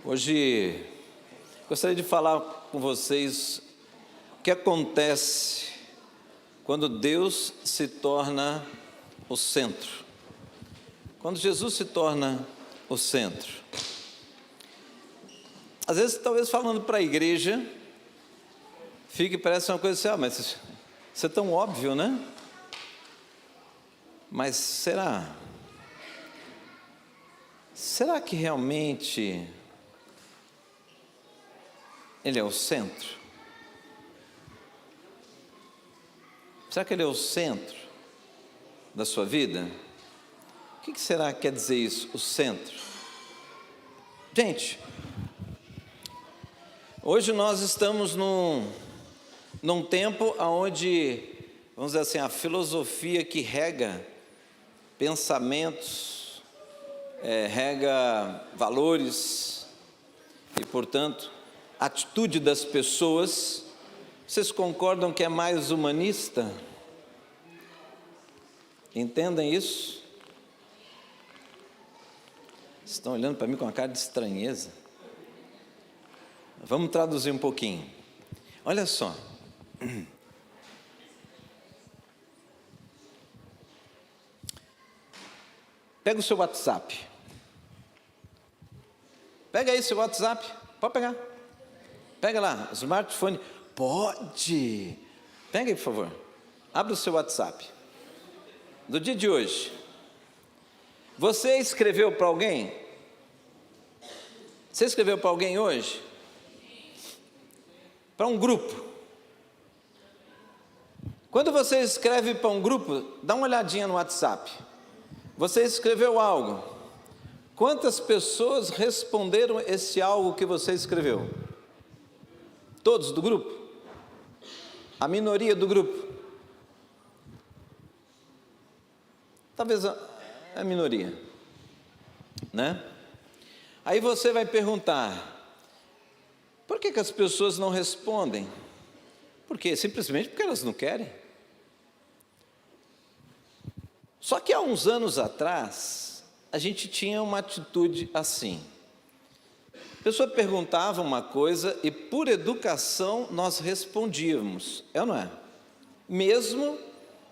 Hoje gostaria de falar com vocês o que acontece quando Deus se torna o centro. Quando Jesus se torna o centro. Às vezes, talvez falando para a igreja, parece uma coisa assim, mas isso é tão óbvio, né? Mas será? Será que realmente Ele é o centro? Será que Ele é o centro da sua vida? O que será que quer dizer isso, o centro? Gente, hoje nós estamos num tempo onde, vamos dizer assim, a filosofia que rega pensamentos, rega valores e, portanto, a atitude das pessoas, vocês concordam que é mais humanista? Entendem isso? Estão olhando para mim com uma cara de estranheza. Vamos traduzir um pouquinho. Olha só. Pega o seu WhatsApp. Pega aí seu WhatsApp. Pode pegar. Pega lá, smartphone. Pode. Pega aí, por favor. Abre o seu WhatsApp. Do dia de hoje. Você escreveu para alguém? Você escreveu para alguém hoje? Para um grupo. Quando você escreve para um grupo, dá uma olhadinha no WhatsApp. Você escreveu algo. Quantas pessoas responderam esse algo que você escreveu? Todos do grupo? A minoria do grupo? Talvez a minoria, né? Aí você vai perguntar, por que as pessoas não respondem? Simplesmente porque elas não querem. Só que há uns anos atrás, a gente tinha uma atitude assim. A pessoa perguntava uma coisa e, por educação, nós respondíamos. É ou não é? Mesmo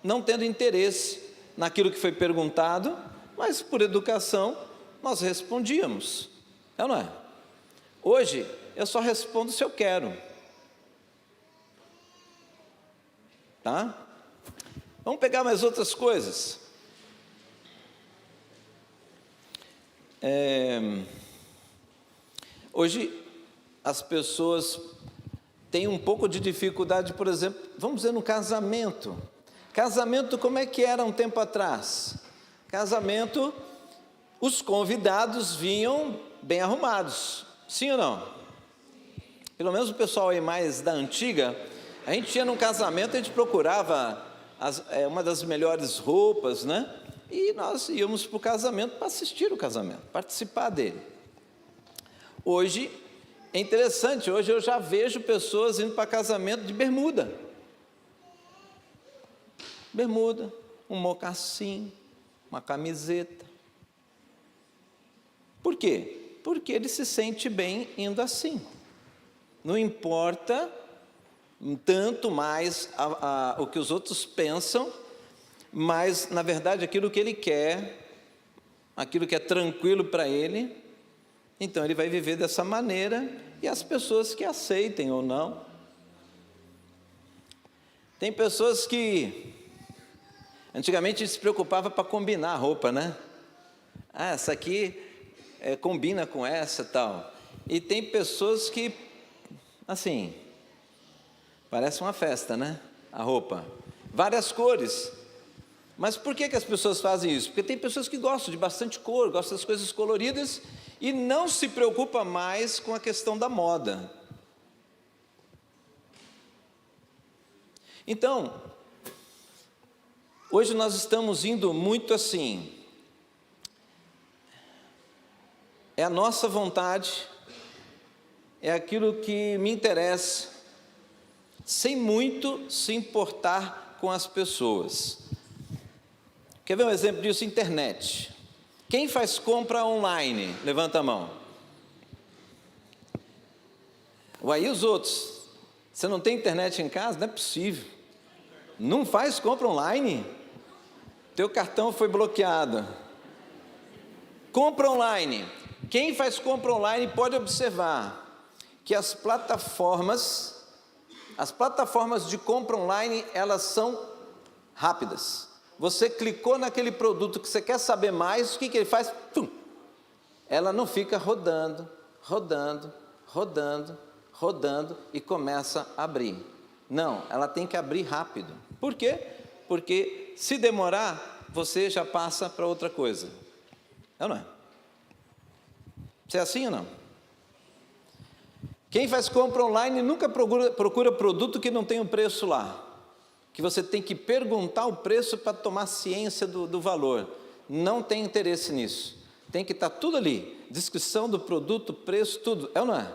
não tendo interesse naquilo que foi perguntado, mas por educação, nós respondíamos. É ou não é? Hoje, eu só respondo se eu quero. Tá? Vamos pegar mais outras coisas. Hoje as pessoas têm um pouco de dificuldade, por exemplo, vamos dizer no casamento. Casamento, como é que era um tempo atrás? Casamento, os convidados vinham bem arrumados, sim ou não? Pelo menos o pessoal aí mais da antiga, a gente ia num casamento, a gente procurava uma das melhores roupas, né? E nós íamos para o casamento para assistir o casamento, participar dele. Hoje, é interessante, hoje eu já vejo pessoas indo para casamento de bermuda. Bermuda, um mocassim, uma camiseta. Por quê? Porque ele se sente bem indo assim. Não importa tanto mais o que os outros pensam, mas, na verdade, aquilo que ele quer, aquilo que é tranquilo para ele, então ele vai viver dessa maneira, e as pessoas que aceitem ou não. Tem pessoas que, antigamente, se preocupava para combinar a roupa, né? Essa aqui combina com essa e tal. E tem pessoas que, assim, parece uma festa, né? A roupa. Várias cores. Mas por que as pessoas fazem isso? Porque tem pessoas que gostam de bastante cor, gostam das coisas coloridas e não se preocupa mais com a questão da moda. Então, hoje nós estamos indo muito assim. É a nossa vontade, é aquilo que me interessa, sem muito se importar com as pessoas. Quer ver um exemplo disso? Internet. Quem faz compra online? Levanta a mão. Uai, e os outros? Você não tem internet em casa? Não é possível. Não faz compra online? Teu cartão foi bloqueado. Compra online. Quem faz compra online pode observar que as plataformas de compra online, elas são rápidas. Você clicou naquele produto que você quer saber mais, o que ele faz? Tum! Ela não fica rodando e começa a abrir. Não, ela tem que abrir rápido. Por quê? Porque se demorar, você já passa para outra coisa. É ou não é? Você é assim ou não? Quem faz compra online nunca procura produto que não tem um preço lá, que você tem que perguntar o preço para tomar ciência do valor. Não tem interesse nisso. Tem que estar tudo ali, descrição do produto, preço, tudo. É ou não é?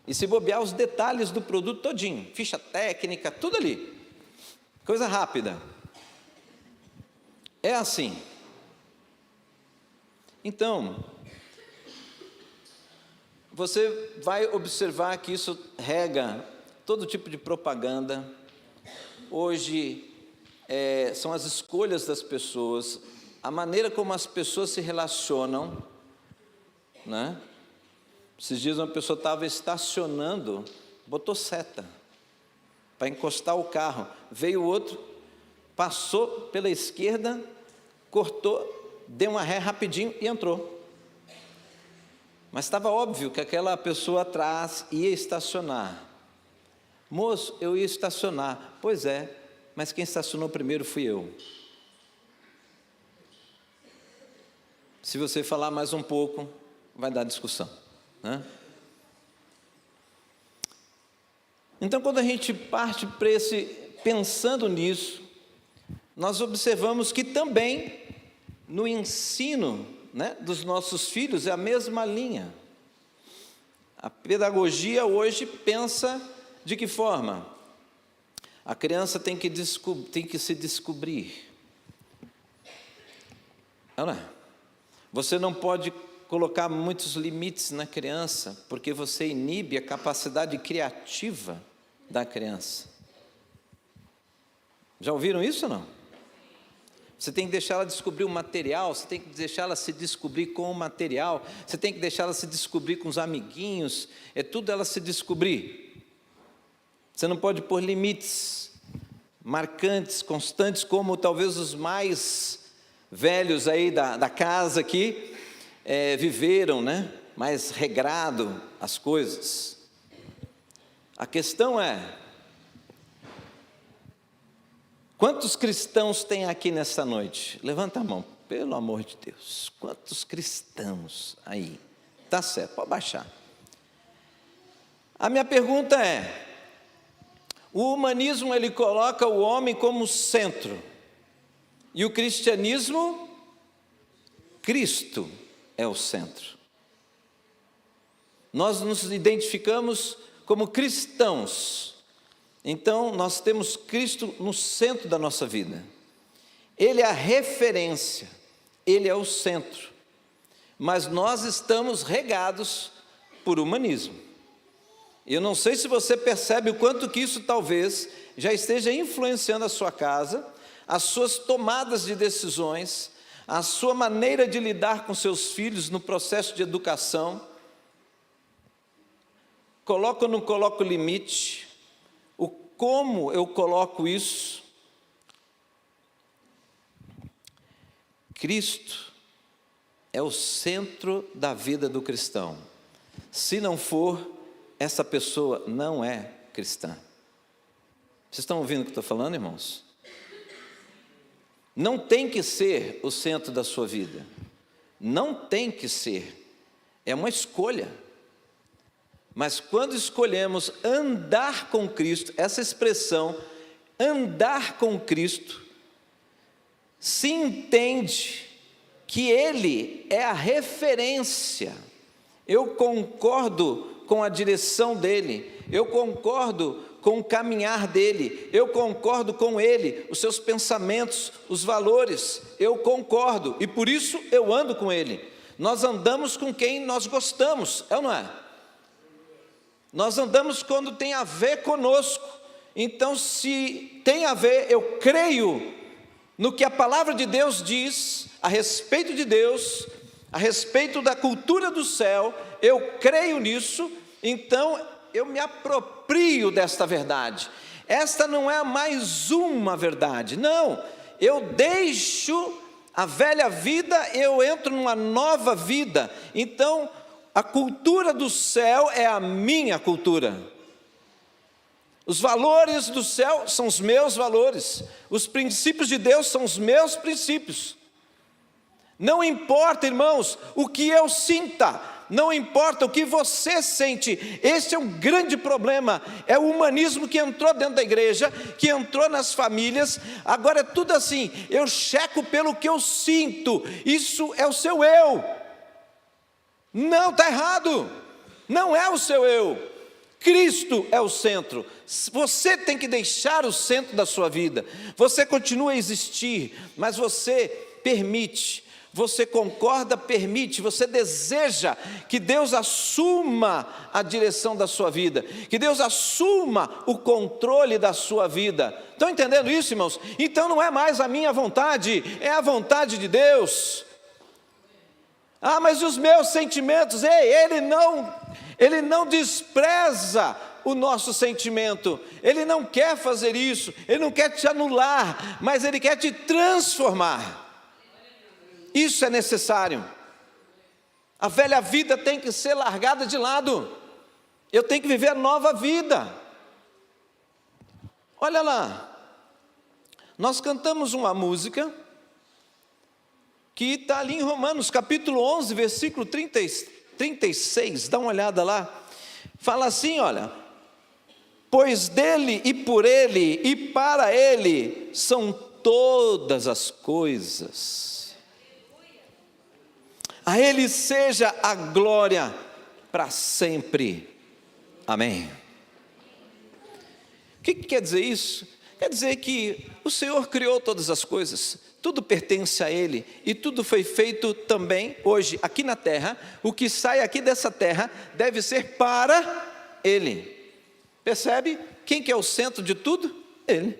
E se bobear os detalhes do produto todinho, ficha técnica, tudo ali. Coisa rápida. É assim. Então, você vai observar que isso rega todo tipo de propaganda. Hoje, são as escolhas das pessoas, a maneira como as pessoas se relacionam, né? Esses dias uma pessoa estava estacionando, botou seta para encostar o carro. Veio outro, passou pela esquerda, cortou, deu uma ré rapidinho e entrou. Mas estava óbvio que aquela pessoa atrás ia estacionar. Moço, eu ia estacionar. Pois é, mas quem estacionou primeiro fui eu. Se você falar mais um pouco, vai dar discussão, né? Então, quando a gente parte para pensando nisso, nós observamos que também no ensino, né, dos nossos filhos é a mesma linha. A pedagogia hoje pensa de que forma? A criança tem que se descobrir. Não é? Você não pode colocar muitos limites na criança, porque você inibe a capacidade criativa da criança. Já ouviram isso ou não? Você tem que deixar ela descobrir o material, você tem que deixar ela se descobrir com o material, você tem que deixar ela se descobrir com os amiguinhos, é tudo ela se descobrir. Você não pode pôr limites marcantes, constantes, como talvez os mais velhos aí da casa aqui viveram, né? Mais regrado as coisas. A questão é, quantos cristãos tem aqui nessa noite? Levanta a mão, pelo amor de Deus. Quantos cristãos aí? Tá certo, pode baixar. A minha pergunta é, o humanismo ele coloca o homem como centro, e o cristianismo, Cristo é o centro. Nós nos identificamos como cristãos, então nós temos Cristo no centro da nossa vida. Ele é a referência, Ele é o centro, mas nós estamos regados por humanismo. Eu não sei se você percebe o quanto que isso talvez já esteja influenciando a sua casa, as suas tomadas de decisões, a sua maneira de lidar com seus filhos no processo de educação. Coloco ou não coloco limite? O como eu coloco isso? Cristo é o centro da vida do cristão. Se não for, essa pessoa não é cristã. Vocês estão ouvindo o que eu estou falando, irmãos? Não tem que ser o centro da sua vida. Não tem que ser. É uma escolha. Mas quando escolhemos andar com Cristo, essa expressão, andar com Cristo, se entende que Ele é a referência. Eu concordo com a direção dEle, eu concordo com o caminhar dEle, eu concordo com Ele, os seus pensamentos, os valores, eu concordo, e por isso eu ando com Ele. Nós andamos com quem nós gostamos, é ou não é? Nós andamos quando tem a ver conosco. Então, se tem a ver, eu creio no que a palavra de Deus diz a respeito de Deus, a respeito da cultura do céu, eu creio nisso, então eu me aproprio desta verdade. Esta não é mais uma verdade, não, eu deixo a velha vida, eu entro numa nova vida. Então, a cultura do céu é a minha cultura. Os valores do céu são os meus valores, os princípios de Deus são os meus princípios. Não importa, irmãos, o que eu sinta, não importa o que você sente. Esse é um grande problema, é o humanismo que entrou dentro da igreja, que entrou nas famílias. Agora é tudo assim, eu checo pelo que eu sinto, isso é o seu eu. Não, está errado, não é o seu eu. Cristo é o centro. Você tem que deixar o centro da sua vida. Você continua a existir, mas você permite, você concorda, permite, você deseja que Deus assuma a direção da sua vida, que Deus assuma o controle da sua vida. Estão entendendo isso, irmãos? Então não é mais a minha vontade, é a vontade de Deus. Ah, mas os meus sentimentos, Ele não despreza o nosso sentimento, Ele não quer fazer isso, Ele não quer te anular, mas Ele quer te transformar. Isso é necessário. A velha vida tem que ser largada de lado, eu tenho que viver a nova vida. Olha lá, nós cantamos uma música que está ali em Romanos, capítulo 11, versículo 36, dá uma olhada lá, fala assim, olha, pois dele e por ele e para ele são todas as coisas, a ele seja a glória para sempre, amém. O que quer dizer isso? Quer dizer que o Senhor criou todas as coisas, tudo pertence a Ele, e tudo foi feito também, hoje, aqui na terra. O que sai aqui dessa terra, deve ser para Ele. Percebe? Quem que é o centro de tudo? Ele.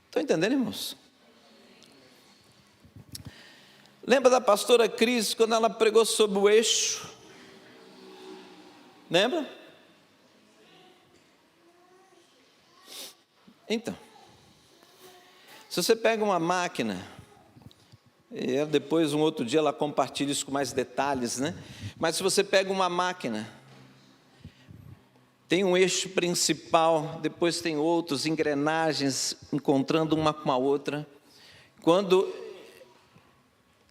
Estão entendendo, irmãos? Lembra da pastora Cris, quando ela pregou sobre o eixo? Lembra? Então, se você pega uma máquina, e depois um outro dia ela compartilha isso com mais detalhes, né? Mas se você pega uma máquina, tem um eixo principal, depois tem outros, engrenagens encontrando uma com a outra. Quando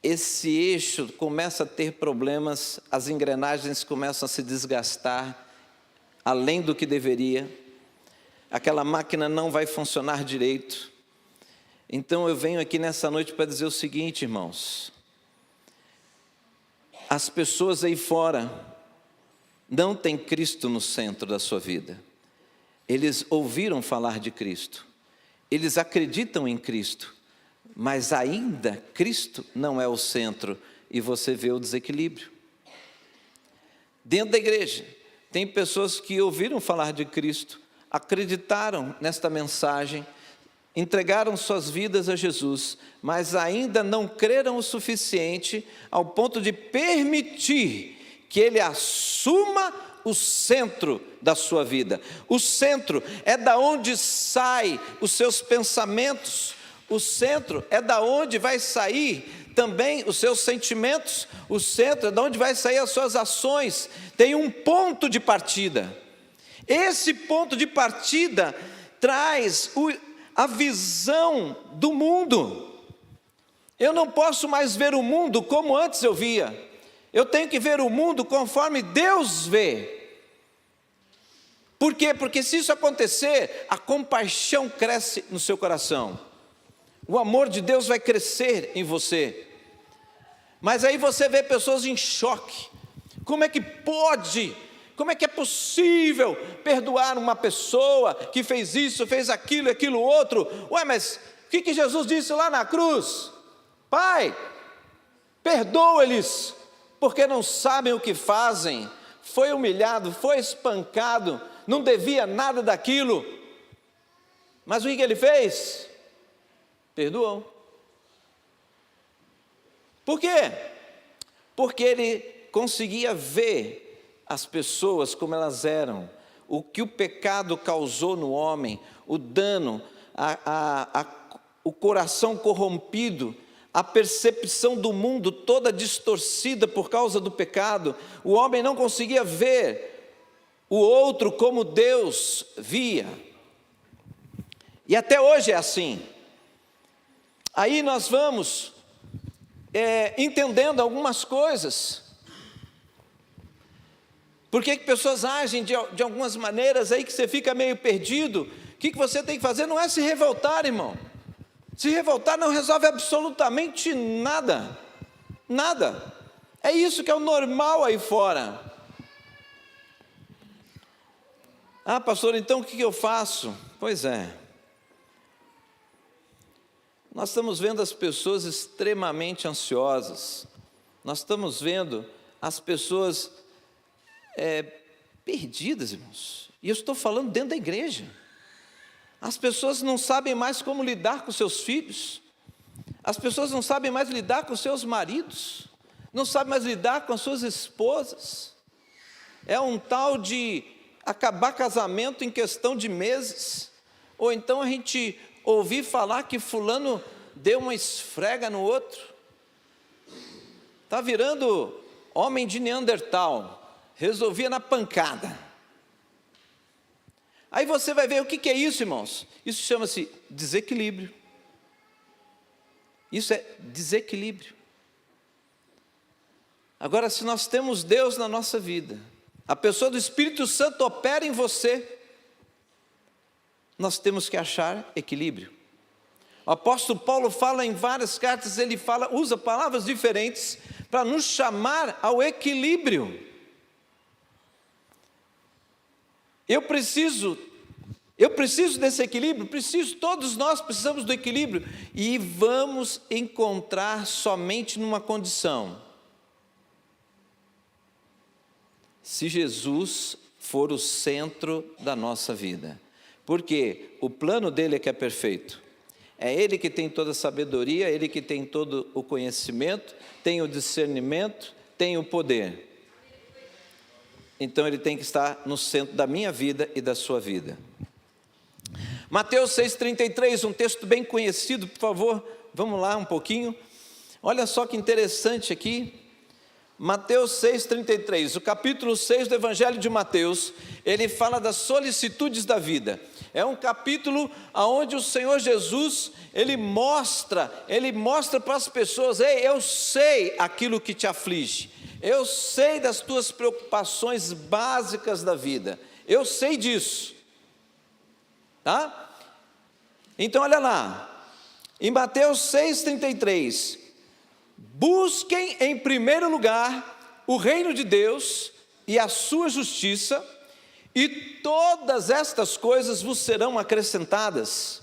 esse eixo começa a ter problemas, as engrenagens começam a se desgastar, além do que deveria, aquela máquina não vai funcionar direito. Então eu venho aqui nessa noite para dizer o seguinte, irmãos, as pessoas aí fora não têm Cristo no centro da sua vida. Eles ouviram falar de Cristo, eles acreditam em Cristo, mas ainda Cristo não é o centro, e você vê o desequilíbrio. Dentro da igreja, tem pessoas que ouviram falar de Cristo, acreditaram nesta mensagem, entregaram suas vidas a Jesus, mas ainda não creram o suficiente ao ponto de permitir que Ele assuma o centro da sua vida. O centro é da onde saem os seus pensamentos, o centro é da onde vai sair também os seus sentimentos, o centro é da onde vai sair as suas ações. Tem um ponto de partida. Esse ponto de partida traz a visão do mundo. Eu não posso mais ver o mundo como antes eu via. Eu tenho que ver o mundo conforme Deus vê. Por quê? Porque se isso acontecer, a compaixão cresce no seu coração. O amor de Deus vai crescer em você. Mas aí você vê pessoas em choque. Como é que pode? Como é que é possível perdoar uma pessoa que fez isso, fez aquilo, aquilo outro? Ué, mas o que Jesus disse lá na cruz? Pai, perdoa-lhes, porque não sabem o que fazem, foi humilhado, foi espancado, não devia nada daquilo, mas o que ele fez? Perdoou. Por quê? Porque ele conseguia ver as pessoas como elas eram, o que o pecado causou no homem, o dano, o coração corrompido, a percepção do mundo toda distorcida por causa do pecado. O homem não conseguia ver o outro como Deus via. E até hoje é assim. Aí nós vamos entendendo algumas coisas. Por que pessoas agem de algumas maneiras aí que você fica meio perdido? O que você tem que fazer não é se revoltar, irmão. Se revoltar não resolve absolutamente nada. Nada. É isso que é o normal aí fora. Ah, pastor, então o que eu faço? Pois é. Nós estamos vendo as pessoas extremamente ansiosas. Nós estamos vendo as pessoas perdidas, irmãos. E eu estou falando dentro da igreja. As pessoas não sabem mais como lidar com seus filhos. As pessoas não sabem mais lidar com seus maridos. Não sabem mais lidar com as suas esposas. É um tal de acabar casamento em questão de meses. Ou então a gente ouvir falar que fulano deu uma esfrega no outro. Está virando homem de Neandertal. Resolvia na pancada. Aí você vai ver o que é isso, irmãos. Isso chama-se desequilíbrio. Isso é desequilíbrio. Agora, se nós temos Deus na nossa vida, a pessoa do Espírito Santo opera em você, nós temos que achar equilíbrio. O apóstolo Paulo fala em várias cartas, ele usa palavras diferentes para nos chamar ao equilíbrio. Eu preciso desse equilíbrio, todos nós precisamos do equilíbrio, e vamos encontrar somente numa condição: se Jesus for o centro da nossa vida, porque o plano dele é que é perfeito, é ele que tem toda a sabedoria, ele que tem todo o conhecimento, tem o discernimento, tem o poder. Então ele tem que estar no centro da minha vida e da sua vida. Mateus 6,33, um texto bem conhecido, por favor, vamos lá um pouquinho. Olha só que interessante aqui. Mateus 6,33, o capítulo 6 do Evangelho de Mateus, ele fala das solicitudes da vida. É um capítulo onde o Senhor Jesus, ele mostra para as pessoas: ei, eu sei aquilo que te aflige, eu sei das tuas preocupações básicas da vida, eu sei disso, tá? Então olha lá, em Mateus 6,33, busquem em primeiro lugar o reino de Deus e a sua justiça, e todas estas coisas vos serão acrescentadas.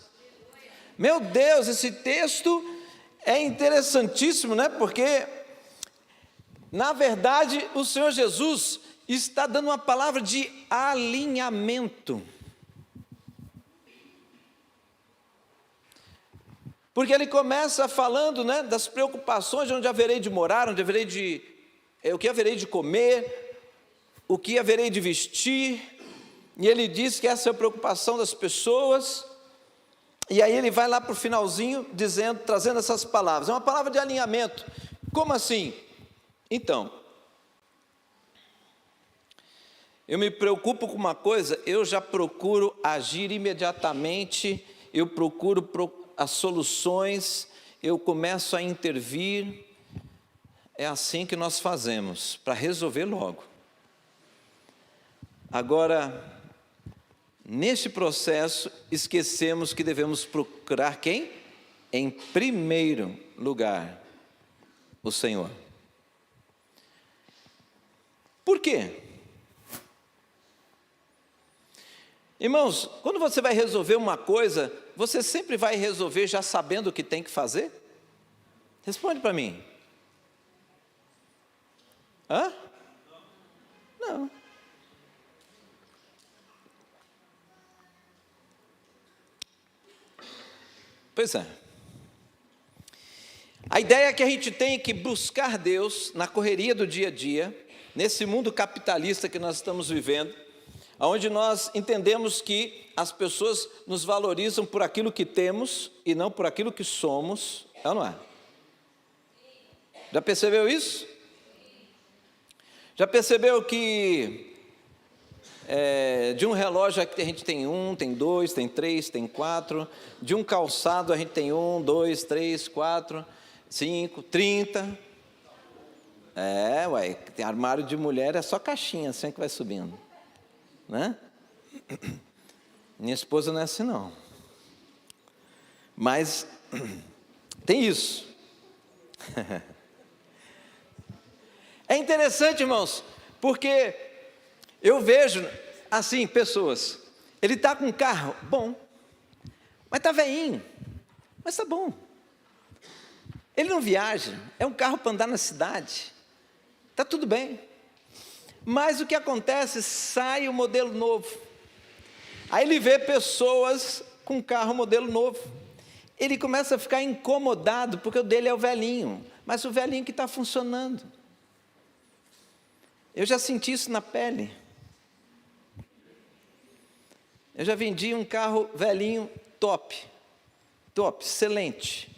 Meu Deus, esse texto é interessantíssimo, né? Porque, na verdade, o Senhor Jesus está dando uma palavra de alinhamento. Porque ele começa falando, né, das preocupações, onde haverei de morar, onde haverei o que haverei de comer, o que haverei de vestir. E ele diz que essa é a preocupação das pessoas. E aí ele vai lá para o finalzinho, trazendo essas palavras. É uma palavra de alinhamento. Como assim? Então, eu me preocupo com uma coisa, eu já procuro agir imediatamente, eu procuro as soluções, eu começo a intervir. É assim que nós fazemos, para resolver logo. Agora, neste processo, esquecemos que devemos procurar quem? Em primeiro lugar, o Senhor. Por quê? Irmãos, quando você vai resolver uma coisa, você sempre vai resolver já sabendo o que tem que fazer? Responde para mim. Hã? Não. Pois é. A ideia é que a gente tem que buscar Deus na correria do dia a dia, nesse mundo capitalista que nós estamos vivendo, onde nós entendemos que as pessoas nos valorizam por aquilo que temos e não por aquilo que somos, é ou não é? Já percebeu isso? Já percebeu que de um relógio a gente tem 1, tem 2, tem 3, tem 4, de um calçado a gente tem 1, 2, 3, 4, 5, 30. Tem armário de mulher, é só caixinha, assim que vai subindo, né? Minha esposa não é assim não, mas tem isso. É interessante, irmãos, porque eu vejo assim pessoas, ele está com um carro bom, mas está veinho, mas está bom. Ele não viaja, é um carro para andar na cidade, está tudo bem. Mas o que acontece, sai o modelo novo, aí ele vê pessoas com carro modelo novo, ele começa a ficar incomodado, porque o dele é o velhinho, mas o velhinho que está funcionando. Eu já senti isso na pele. Eu já vendi um carro velhinho top, excelente.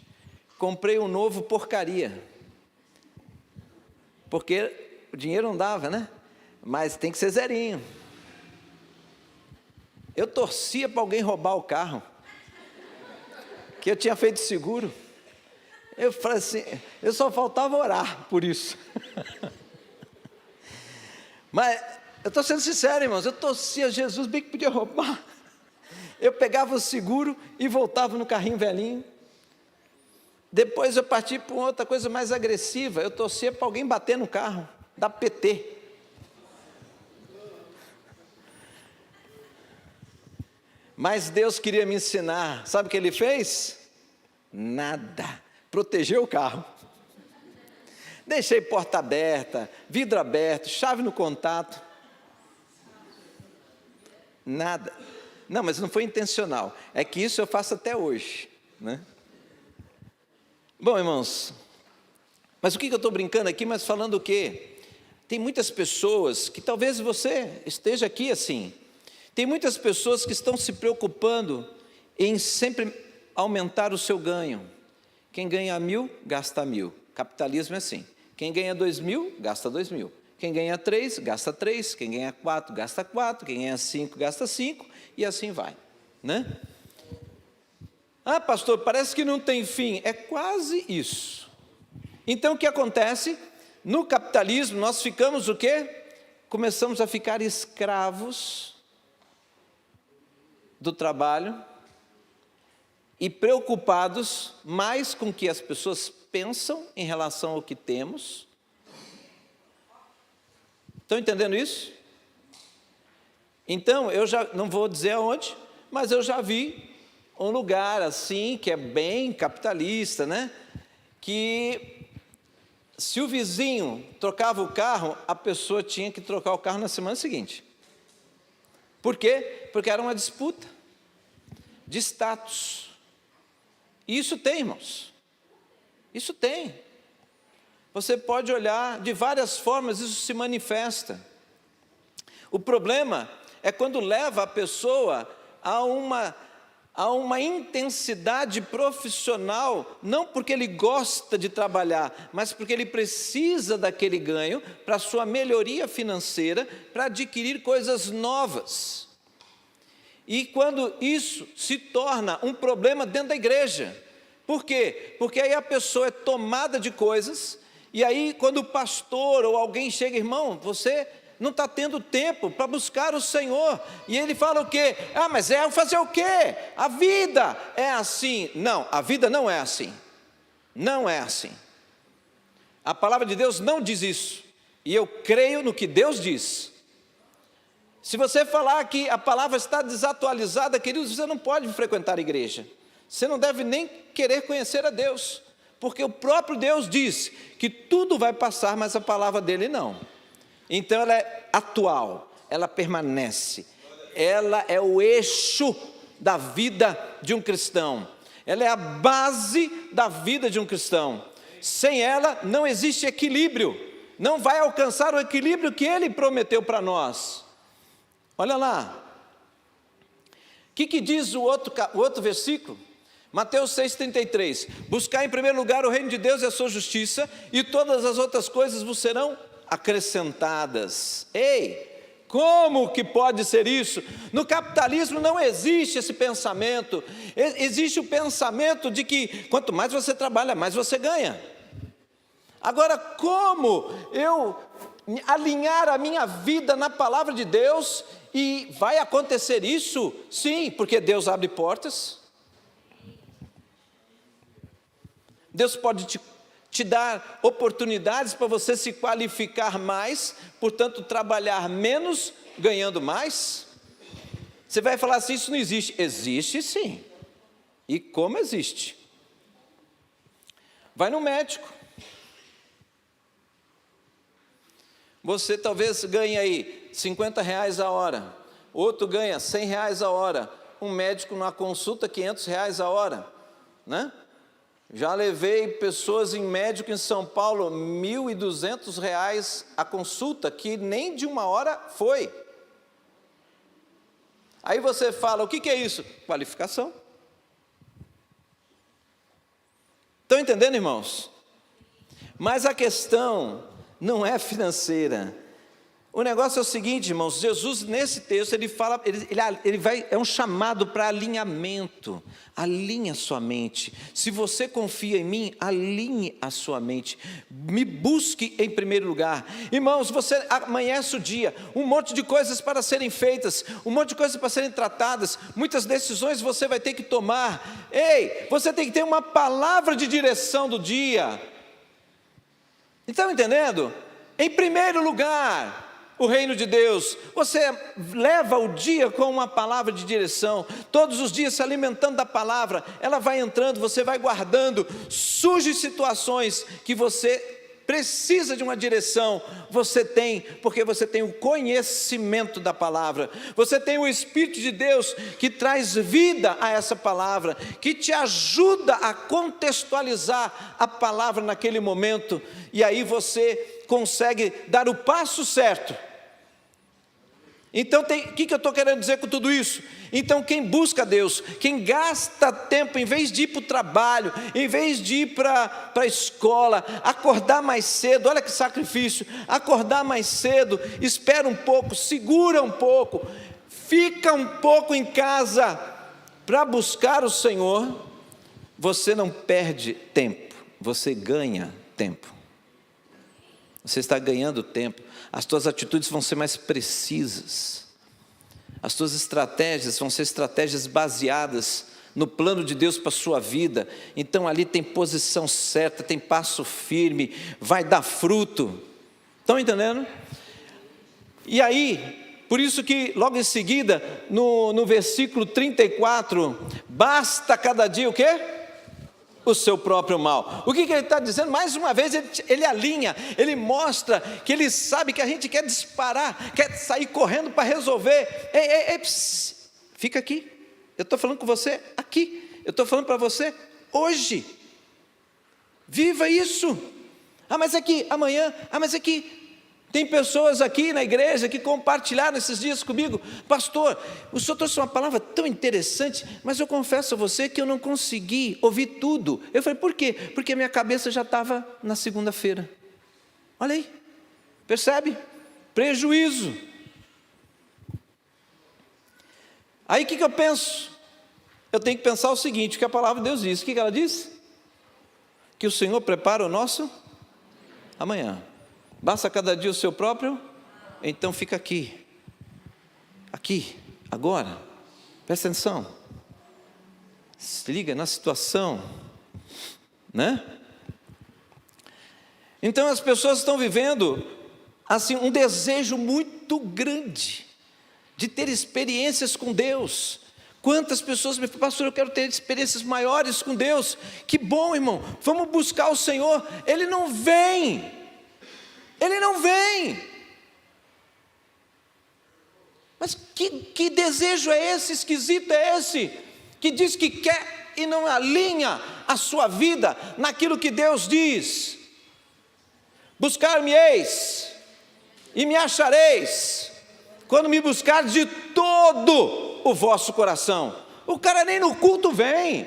Comprei um novo porcaria, porque o dinheiro não dava, né? Mas tem que ser zerinho. Eu torcia para alguém roubar o carro, que eu tinha feito seguro. Eu falei assim, eu só faltava orar por isso. Mas eu estou sendo sincero, irmãos, eu torcia Jesus, bem que podia roubar. Eu pegava o seguro e voltava no carrinho velhinho. Depois eu parti para outra coisa mais agressiva, eu torcia para alguém bater no carro, dar PT. Mas Deus queria me ensinar, sabe o que Ele fez? Nada, protegeu o carro. Deixei porta aberta, vidro aberto, chave no contato. Nada. Não, mas não foi intencional. É que isso eu faço até hoje, né? Bom, irmãos, mas o que eu estou brincando aqui, mas falando o quê? Tem muitas pessoas, que talvez você esteja aqui assim, tem muitas pessoas que estão se preocupando em sempre aumentar o seu ganho. Quem ganha 1.000, gasta 1.000. Capitalismo é assim. Quem ganha 2.000, gasta 2.000. Quem ganha 3, gasta 3. Quem ganha 4, gasta 4. Quem ganha 5, gasta 5. E assim vai, né? Ah, pastor, parece que não tem fim. É quase isso. Então, o que acontece? No capitalismo, nós ficamos o quê? Começamos a ficar escravos do trabalho e preocupados mais com o que as pessoas pensam em relação ao que temos. Estão entendendo isso? Então, eu já não vou dizer aonde, mas eu já vi um lugar assim, que é bem capitalista, né? Que se o vizinho trocava o carro, a pessoa tinha que trocar o carro na semana seguinte. Por quê? Porque era uma disputa de status. E isso tem, irmãos. Isso tem. Você pode olhar de várias formas, isso se manifesta. O problema é quando leva a pessoa a uma intensidade profissional, não porque ele gosta de trabalhar, mas porque ele precisa daquele ganho para a sua melhoria financeira, para adquirir coisas novas. E quando isso se torna um problema dentro da igreja. Por quê? Porque aí a pessoa é tomada de coisas, e aí quando o pastor ou alguém chega, irmão, você não está tendo tempo para buscar o Senhor, e ele fala o quê? Ah, mas fazer o quê? A vida é assim. Não, a vida não é assim. Não é assim. A palavra de Deus não diz isso, e eu creio no que Deus diz. Se você falar que a palavra está desatualizada, queridos, você não pode frequentar a igreja. Você não deve nem querer conhecer a Deus, porque o próprio Deus diz que tudo vai passar, mas a palavra dele não. Então ela é atual, ela permanece, ela é o eixo da vida de um cristão, ela é a base da vida de um cristão. Sem ela não existe equilíbrio, não vai alcançar o equilíbrio que ele prometeu para nós. Olha lá, o que diz o outro versículo? Mateus 6,33, buscar em primeiro lugar o reino de Deus e a sua justiça, e todas as outras coisas vos serão acrescentadas. Ei, como que pode ser isso? No capitalismo não existe esse pensamento, existe o pensamento de que quanto mais você trabalha, mais você ganha. Agora, como eu alinhar a minha vida na palavra de Deus, e vai acontecer isso? Sim, porque Deus abre portas, Deus pode te dar oportunidades para você se qualificar mais, portanto trabalhar menos, ganhando mais. Você vai falar assim, isso não existe. Existe sim, e como existe? Vai no médico, você talvez ganhe aí R$50 a hora, outro ganha R$100 a hora, um médico numa consulta R$500 a hora, né? Já levei pessoas em médico em São Paulo, R$1.200 a consulta, que nem de uma hora foi. Aí você fala, o que é isso? Qualificação. Estão entendendo, irmãos? Mas a questão não é financeira. O negócio é o seguinte, irmãos, Jesus nesse texto, ele fala, é um chamado para alinhamento. Alinha sua mente. Se você confia em mim, alinhe a sua mente. Me busque em primeiro lugar. Irmãos, você amanhece o dia, um monte de coisas para serem feitas, um monte de coisas para serem tratadas, muitas decisões você vai ter que tomar. Ei, você tem que ter uma palavra de direção do dia. Estão entendendo? Em primeiro lugar, o reino de Deus. Você leva o dia com uma palavra de direção, todos os dias se alimentando da palavra, ela vai entrando, você vai guardando. Surgem situações que você precisa de uma direção, você tem, porque você tem o conhecimento da palavra, você tem o Espírito de Deus que traz vida a essa palavra, que te ajuda a contextualizar a palavra naquele momento, e aí você consegue dar o passo certo. Então, o que eu estou querendo dizer com tudo isso? Então, quem busca Deus, quem gasta tempo, em vez de ir para o trabalho, em vez de ir para a escola, acordar mais cedo, olha que sacrifício, acordar mais cedo, espera um pouco, segura um pouco, fica um pouco em casa para buscar o Senhor, você não perde tempo, você ganha tempo. Você está ganhando tempo, as tuas atitudes vão ser mais precisas, as tuas estratégias vão ser estratégias baseadas no plano de Deus para a sua vida. Então ali tem posição certa, tem passo firme, vai dar fruto. Estão entendendo? E aí, por isso que logo em seguida, no versículo 34, basta cada dia o quê? O seu próprio mal. O que ele está dizendo? Mais uma vez ele alinha, ele mostra que ele sabe que a gente quer disparar, quer sair correndo para resolver. Ei, fica aqui, eu estou falando com você aqui, eu estou falando para você hoje, viva isso. Mas aqui, amanhã, mas aqui. Tem pessoas aqui na igreja que compartilharam esses dias comigo, pastor, o senhor trouxe uma palavra tão interessante, mas eu confesso a você que eu não consegui ouvir tudo. Eu falei, por quê? Porque a minha cabeça já estava na segunda-feira. Olha aí, percebe? Prejuízo. Aí o que eu penso? Eu tenho que pensar o seguinte, o que a palavra de Deus diz. O que ela diz? Que o Senhor prepara o nosso amanhã. Basta cada dia o seu próprio, então fica aqui, agora, presta atenção, se liga na situação, né? Então as pessoas estão vivendo, assim, um desejo muito grande, de ter experiências com Deus, Quantas pessoas me falam: pastor, eu quero ter experiências maiores com Deus. Que bom, irmão, vamos buscar o Senhor. Ele não vem. Mas que desejo é esse, esquisito é esse, que diz que quer e não alinha a sua vida naquilo que Deus diz? Buscar-me-eis e me achareis, quando me buscar de todo o vosso coração. O cara nem no culto vem.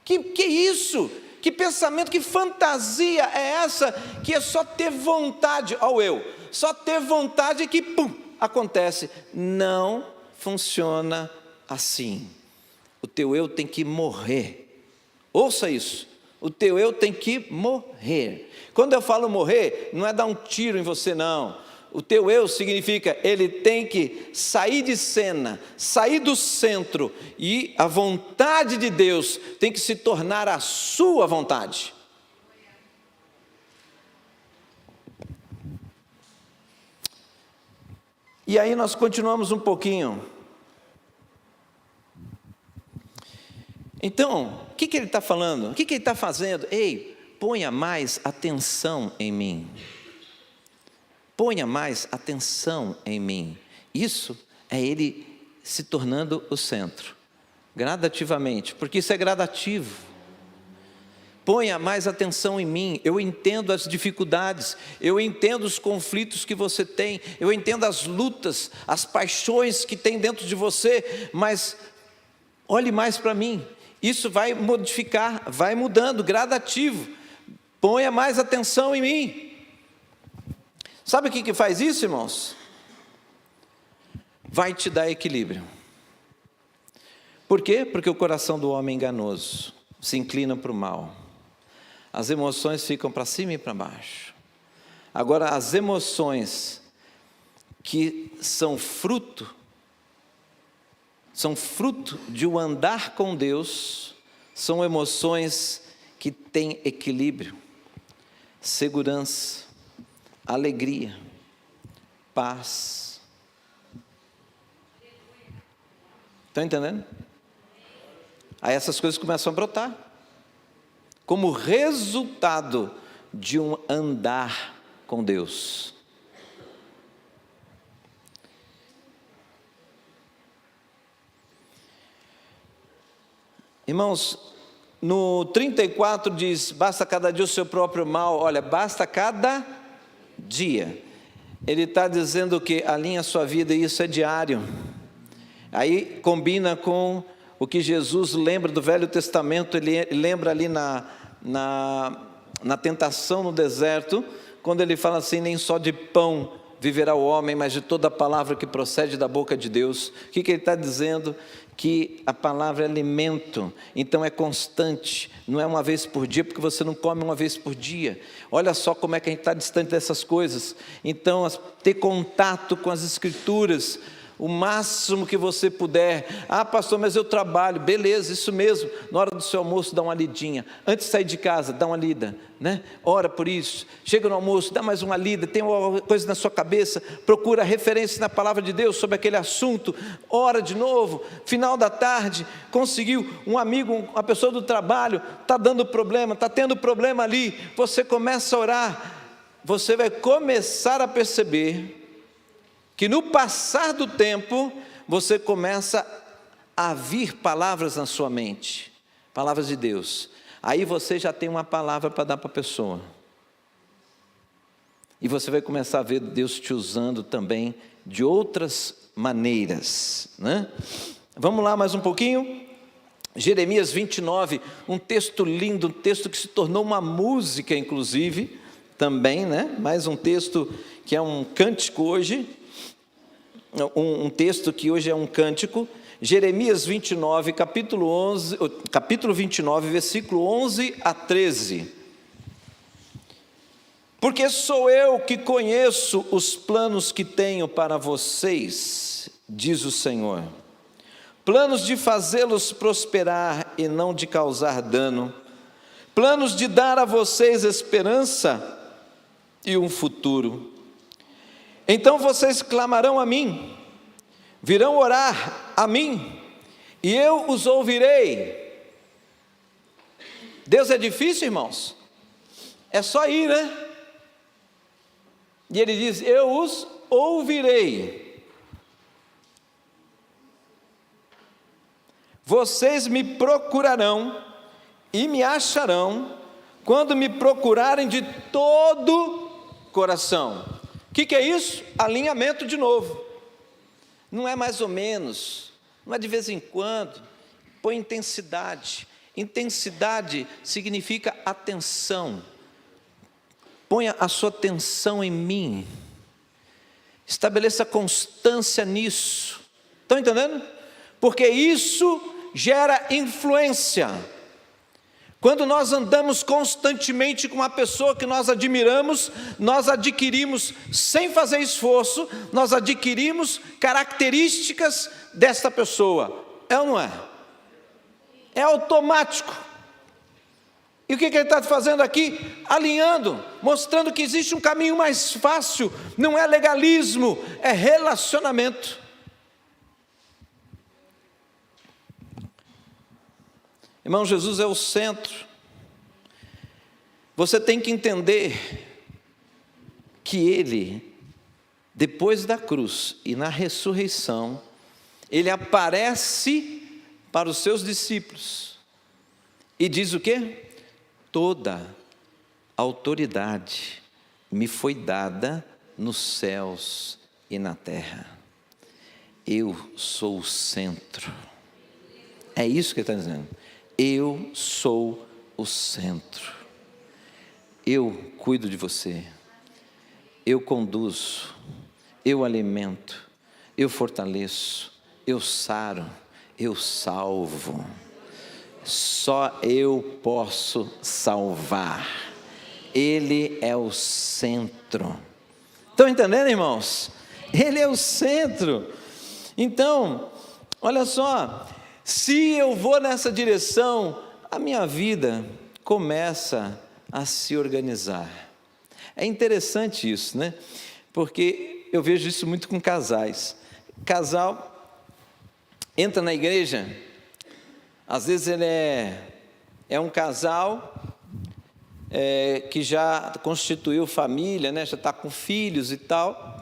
Que isso? Que pensamento, que fantasia é essa? Que é só ter vontade, ao eu, só ter vontade que pum, acontece. Não funciona assim. O teu eu tem que morrer. Ouça isso, o teu eu tem que morrer. Quando eu falo morrer, não é dar um tiro em você, não. O teu eu significa, ele tem que sair de cena, sair do centro, e a vontade de Deus tem que se tornar a sua vontade. E aí nós continuamos um pouquinho. Então, o que ele está falando? O que ele está fazendo? Ei, ponha mais atenção em mim. Ponha mais atenção em mim. Isso é ele se tornando o centro, gradativamente, porque isso é gradativo. Ponha mais atenção em mim. Eu entendo as dificuldades, eu entendo os conflitos que você tem, eu entendo as lutas, as paixões que tem dentro de você, mas olhe mais para mim. Isso vai modificar, vai mudando, gradativo. Ponha mais atenção em mim. Sabe o que faz isso, irmãos? Vai te dar equilíbrio. Por quê? Porque o coração do homem é enganoso, se inclina para o mal. As emoções ficam para cima e para baixo. Agora, as emoções que são fruto de um andar com Deus, são emoções que têm equilíbrio, segurança, alegria, paz. Estão entendendo? Aí essas coisas começam a brotar, como resultado de um andar com Deus. Irmãos, no 34 diz: basta cada dia o seu próprio mal. Olha, basta cada dia. Ele está dizendo que alinha a sua vida, e isso é diário. Aí combina com o que Jesus lembra do Velho Testamento. Ele lembra ali na tentação no deserto, quando ele fala assim: nem só de pão viverá o homem, mas de toda a palavra que procede da boca de Deus. O que ele está dizendo? Que a palavra é alimento, então é constante, não é uma vez por dia, porque você não come uma vez por dia. Olha só como é que a gente está distante dessas coisas. Então, ter contato com as Escrituras, o máximo que você puder. Ah, pastor, mas eu trabalho. Beleza, isso mesmo. Na hora do seu almoço, dá uma lidinha. Antes de sair de casa, dá uma lida, né? Ora por isso. Chega no almoço, dá mais uma lida. Tem uma coisa na sua cabeça, procura referência na palavra de Deus sobre aquele assunto. Ora de novo. Final da tarde, conseguiu um amigo, uma pessoa do trabalho, está dando problema, está tendo problema ali. Você começa a orar. Você vai começar a perceber que no passar do tempo, você começa a vir palavras na sua mente, palavras de Deus. Aí você já tem uma palavra para dar para a pessoa. E você vai começar a ver Deus te usando também de outras maneiras, né? Vamos lá mais um pouquinho? Jeremias 29, um texto lindo, um texto que se tornou uma música, inclusive, também, né? Mais um texto que é um cântico hoje. Um texto que hoje é um cântico. Jeremias 29, capítulo 29, versículo 11 a 13. Porque sou eu que conheço os planos que tenho para vocês, diz o Senhor, planos de fazê-los prosperar e não de causar dano, planos de dar a vocês esperança e um futuro. Então vocês clamarão a mim, virão orar a mim, e eu os ouvirei. Deus é difícil, irmãos? É só ir, né? E ele diz: eu os ouvirei. Vocês me procurarão e me acharão quando me procurarem de todo coração. O que é isso? Alinhamento de novo. Não é mais ou menos, não é de vez em quando. Põe intensidade. Intensidade significa atenção. Ponha a sua atenção em mim. Estabeleça constância nisso. Estão entendendo? Porque isso gera influência. Quando nós andamos constantemente com uma pessoa que nós admiramos, nós adquirimos, sem fazer esforço, nós adquirimos características desta pessoa. É ou não é? É automático. E o que ele está fazendo aqui? Alinhando, mostrando que existe um caminho mais fácil, não é legalismo, é relacionamento. Irmão, Jesus é o centro. Você tem que entender que Ele, depois da cruz e na ressurreição, Ele aparece para os seus discípulos e diz o quê? Toda autoridade me foi dada nos céus e na terra. Eu sou o centro. É isso que ele está dizendo. Eu sou o centro. Eu cuido de você. Eu conduzo. Eu alimento. Eu fortaleço. Eu saro. Eu salvo. Só eu posso salvar. Ele é o centro. Estão entendendo, irmãos? Ele é o centro. Então, olha só, se eu vou nessa direção, a minha vida começa a se organizar. É interessante isso, né? Porque eu vejo isso muito com casais. Casal entra na igreja. Às vezes ele é um casal que já constituiu família, né? Já está com filhos e tal.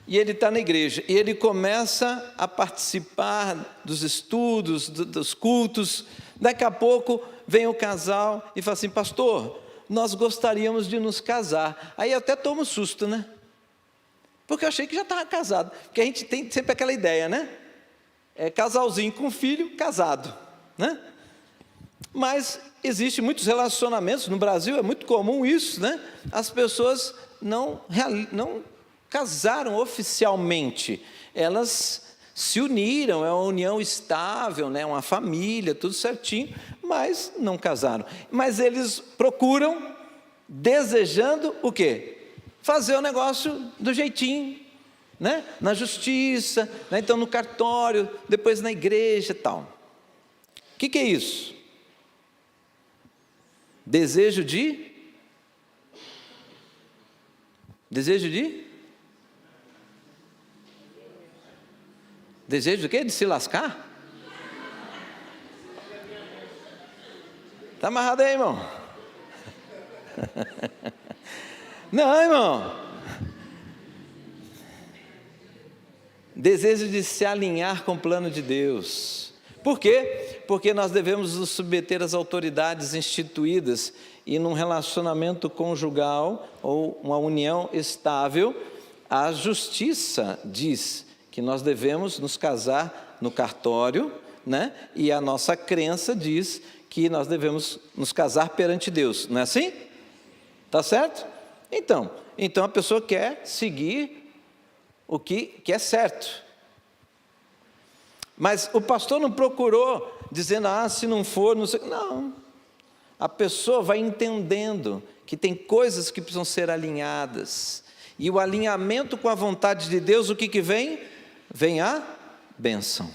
E ele está na igreja. E ele começa a participar dos estudos, dos cultos. Daqui a pouco vem o casal e fala assim: pastor, nós gostaríamos de nos casar. Aí eu até tomo susto, né? Porque eu achei que já estava casado. Porque a gente tem sempre aquela ideia, né? É casalzinho com filho, casado, né? Mas existem muitos relacionamentos, no Brasil é muito comum isso, né? As pessoas não casaram oficialmente, elas se uniram, é uma união estável, né? Uma família, tudo certinho, mas não casaram. Mas eles procuram, desejando o quê? Fazer o negócio do jeitinho, né? Na justiça, né? Então no cartório, depois na igreja e tal. O que é isso? Desejo de quê? De se lascar? Está amarrado aí, irmão? Não, irmão. Desejo de se alinhar com o plano de Deus. Por quê? Porque nós devemos nos submeter às autoridades instituídas e num relacionamento conjugal ou uma união estável, a justiça diz que nós devemos nos casar no cartório, né? E a nossa crença diz que nós devemos nos casar perante Deus. Não é assim? Tá certo? Então a pessoa quer seguir o que é certo. Mas o pastor não procurou dizendo: se não for, não sei. Não. A pessoa vai entendendo que tem coisas que precisam ser alinhadas. E o alinhamento com a vontade de Deus, o que vem? Vem a bênção.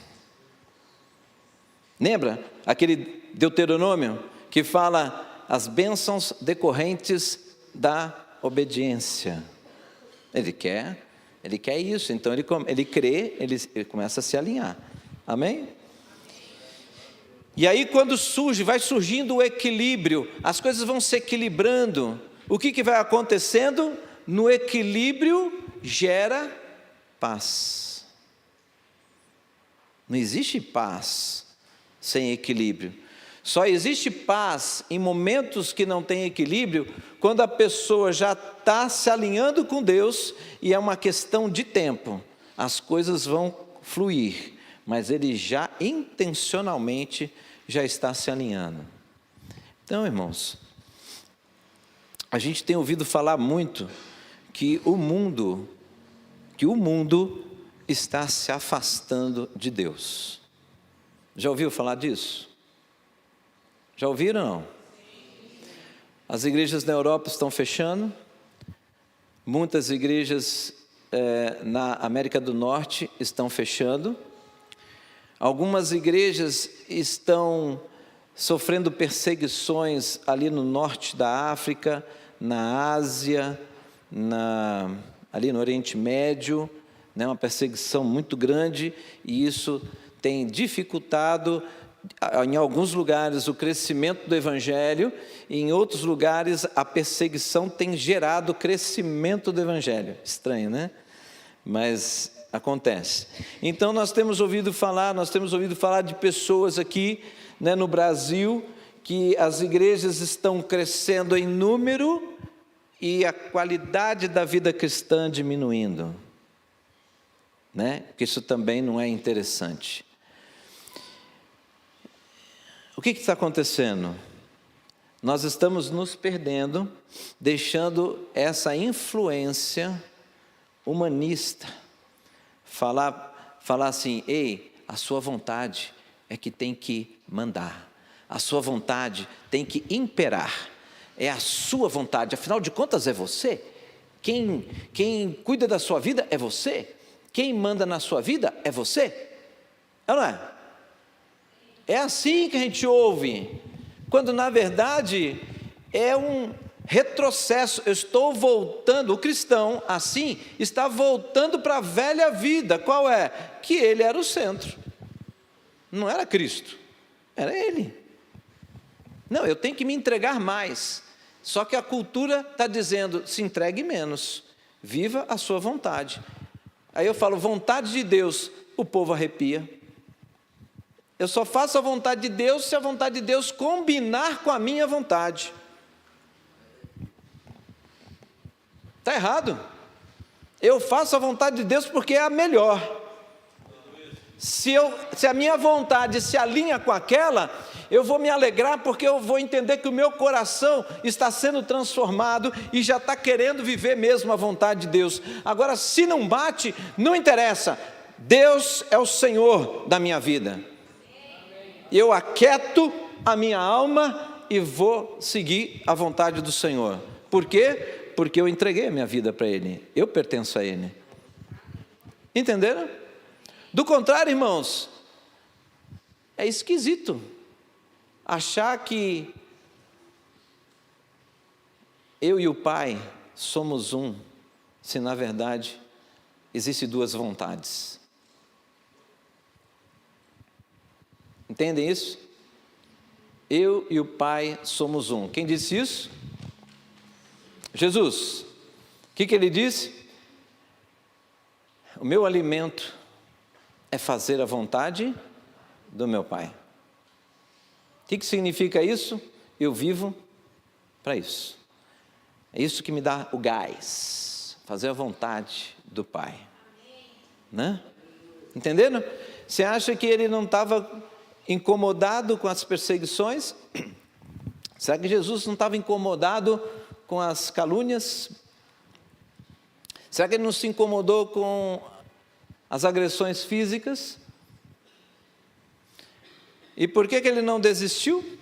Lembra aquele Deuteronômio que fala as bênçãos decorrentes da obediência? Ele quer isso, então ele crê, ele começa a se alinhar. Amém? E aí quando vai surgindo o equilíbrio, as coisas vão se equilibrando. O que vai acontecendo? No equilíbrio gera paz. Não existe paz sem equilíbrio. Só existe paz em momentos que não tem equilíbrio, quando a pessoa já está se alinhando com Deus e é uma questão de tempo. As coisas vão fluir, mas ele já intencionalmente já está se alinhando. Então, irmãos, a gente tem ouvido falar muito que o mundo está se afastando de Deus. Já ouviu falar disso? Já ouviram ou não? As igrejas na Europa estão fechando, muitas igrejas na América do Norte estão fechando, algumas igrejas estão sofrendo perseguições ali no norte da África, na Ásia, ali no Oriente Médio, né, uma perseguição muito grande, e isso tem dificultado, em alguns lugares, o crescimento do Evangelho, e em outros lugares a perseguição tem gerado o crescimento do Evangelho. Estranho, né? Mas acontece. Então nós temos ouvido falar de pessoas aqui, né, no Brasil, que as igrejas estão crescendo em número e a qualidade da vida cristã diminuindo, né? Porque isso também não é interessante. O que está acontecendo? Nós estamos nos perdendo, deixando essa influência humanista falar assim: ei, a sua vontade é que tem que mandar, a sua vontade tem que imperar, é a sua vontade, afinal de contas é você, quem cuida da sua vida é você, quem manda na sua vida é você, é ou não é? É assim que a gente ouve, quando na verdade é um retrocesso. Eu estou voltando, o cristão assim está voltando para a velha vida. Qual é? Que ele era o centro, não era Cristo, era ele. Não, eu tenho que me entregar mais, só que a cultura está dizendo: se entregue menos, viva a sua vontade. Aí eu falo vontade de Deus, o povo arrepia. Eu só faço a vontade de Deus se a vontade de Deus combinar com a minha vontade. Está errado. Eu faço a vontade de Deus porque é a melhor. Se a minha vontade se alinha com aquela, eu vou me alegrar porque eu vou entender que o meu coração está sendo transformado e já está querendo viver mesmo a vontade de Deus. Agora, se não bate, não interessa. Deus é o Senhor da minha vida. Eu aquieto a minha alma e vou seguir a vontade do Senhor. Por quê? Porque eu entreguei a minha vida para Ele, eu pertenço a Ele. Entenderam? Do contrário, irmãos, é esquisito achar que eu e o Pai somos um, se na verdade existem duas vontades. Entendem isso? Eu e o Pai somos um. Quem disse isso? Jesus. O que ele disse? O meu alimento é fazer a vontade do meu Pai. O que significa isso? Eu vivo para isso. É isso que me dá o gás, fazer a vontade do Pai. Né? Entenderam? Você acha que ele não estava incomodado com as perseguições? Será que Jesus não estava incomodado com as calúnias? Será que ele não se incomodou com as agressões físicas? E por que ele não desistiu?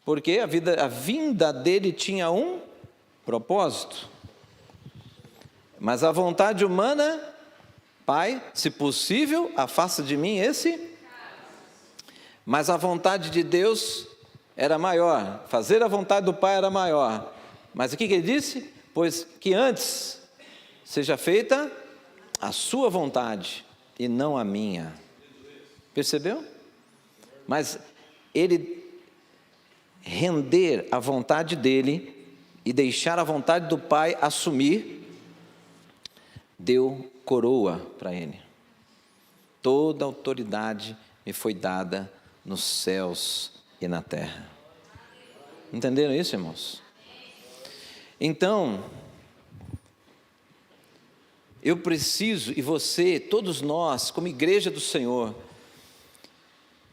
Porque a vinda dele tinha um propósito. Mas a vontade humana: Pai, se possível, afasta de mim esse. Mas a vontade de Deus era maior, fazer a vontade do Pai era maior. Mas o que ele disse? Pois que antes seja feita a sua vontade e não a minha. Percebeu? Mas ele render a vontade dele e deixar a vontade do Pai assumir, deu coroa para ele. Toda autoridade me foi dada nos céus e na terra. Entenderam isso, irmãos? Então, eu preciso, e você, todos nós, como igreja do Senhor,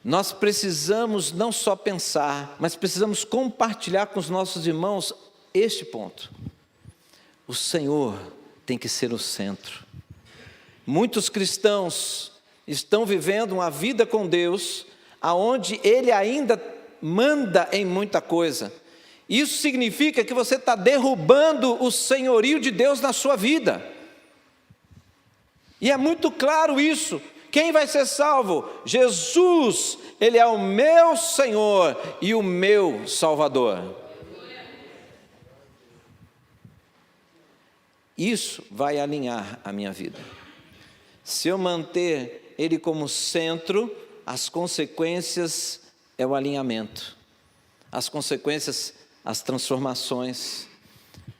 nós precisamos não só pensar, mas precisamos compartilhar com os nossos irmãos este ponto. O Senhor tem que ser o centro. Muitos cristãos estão vivendo uma vida com Deus, aonde Ele ainda manda em muita coisa. Isso significa que você está derrubando o senhorio de Deus na sua vida. E é muito claro isso. Quem vai ser salvo? Jesus, Ele é o meu Senhor e o meu Salvador. Isso vai alinhar a minha vida. Se eu manter Ele como centro, as consequências é o alinhamento. As consequências, as transformações.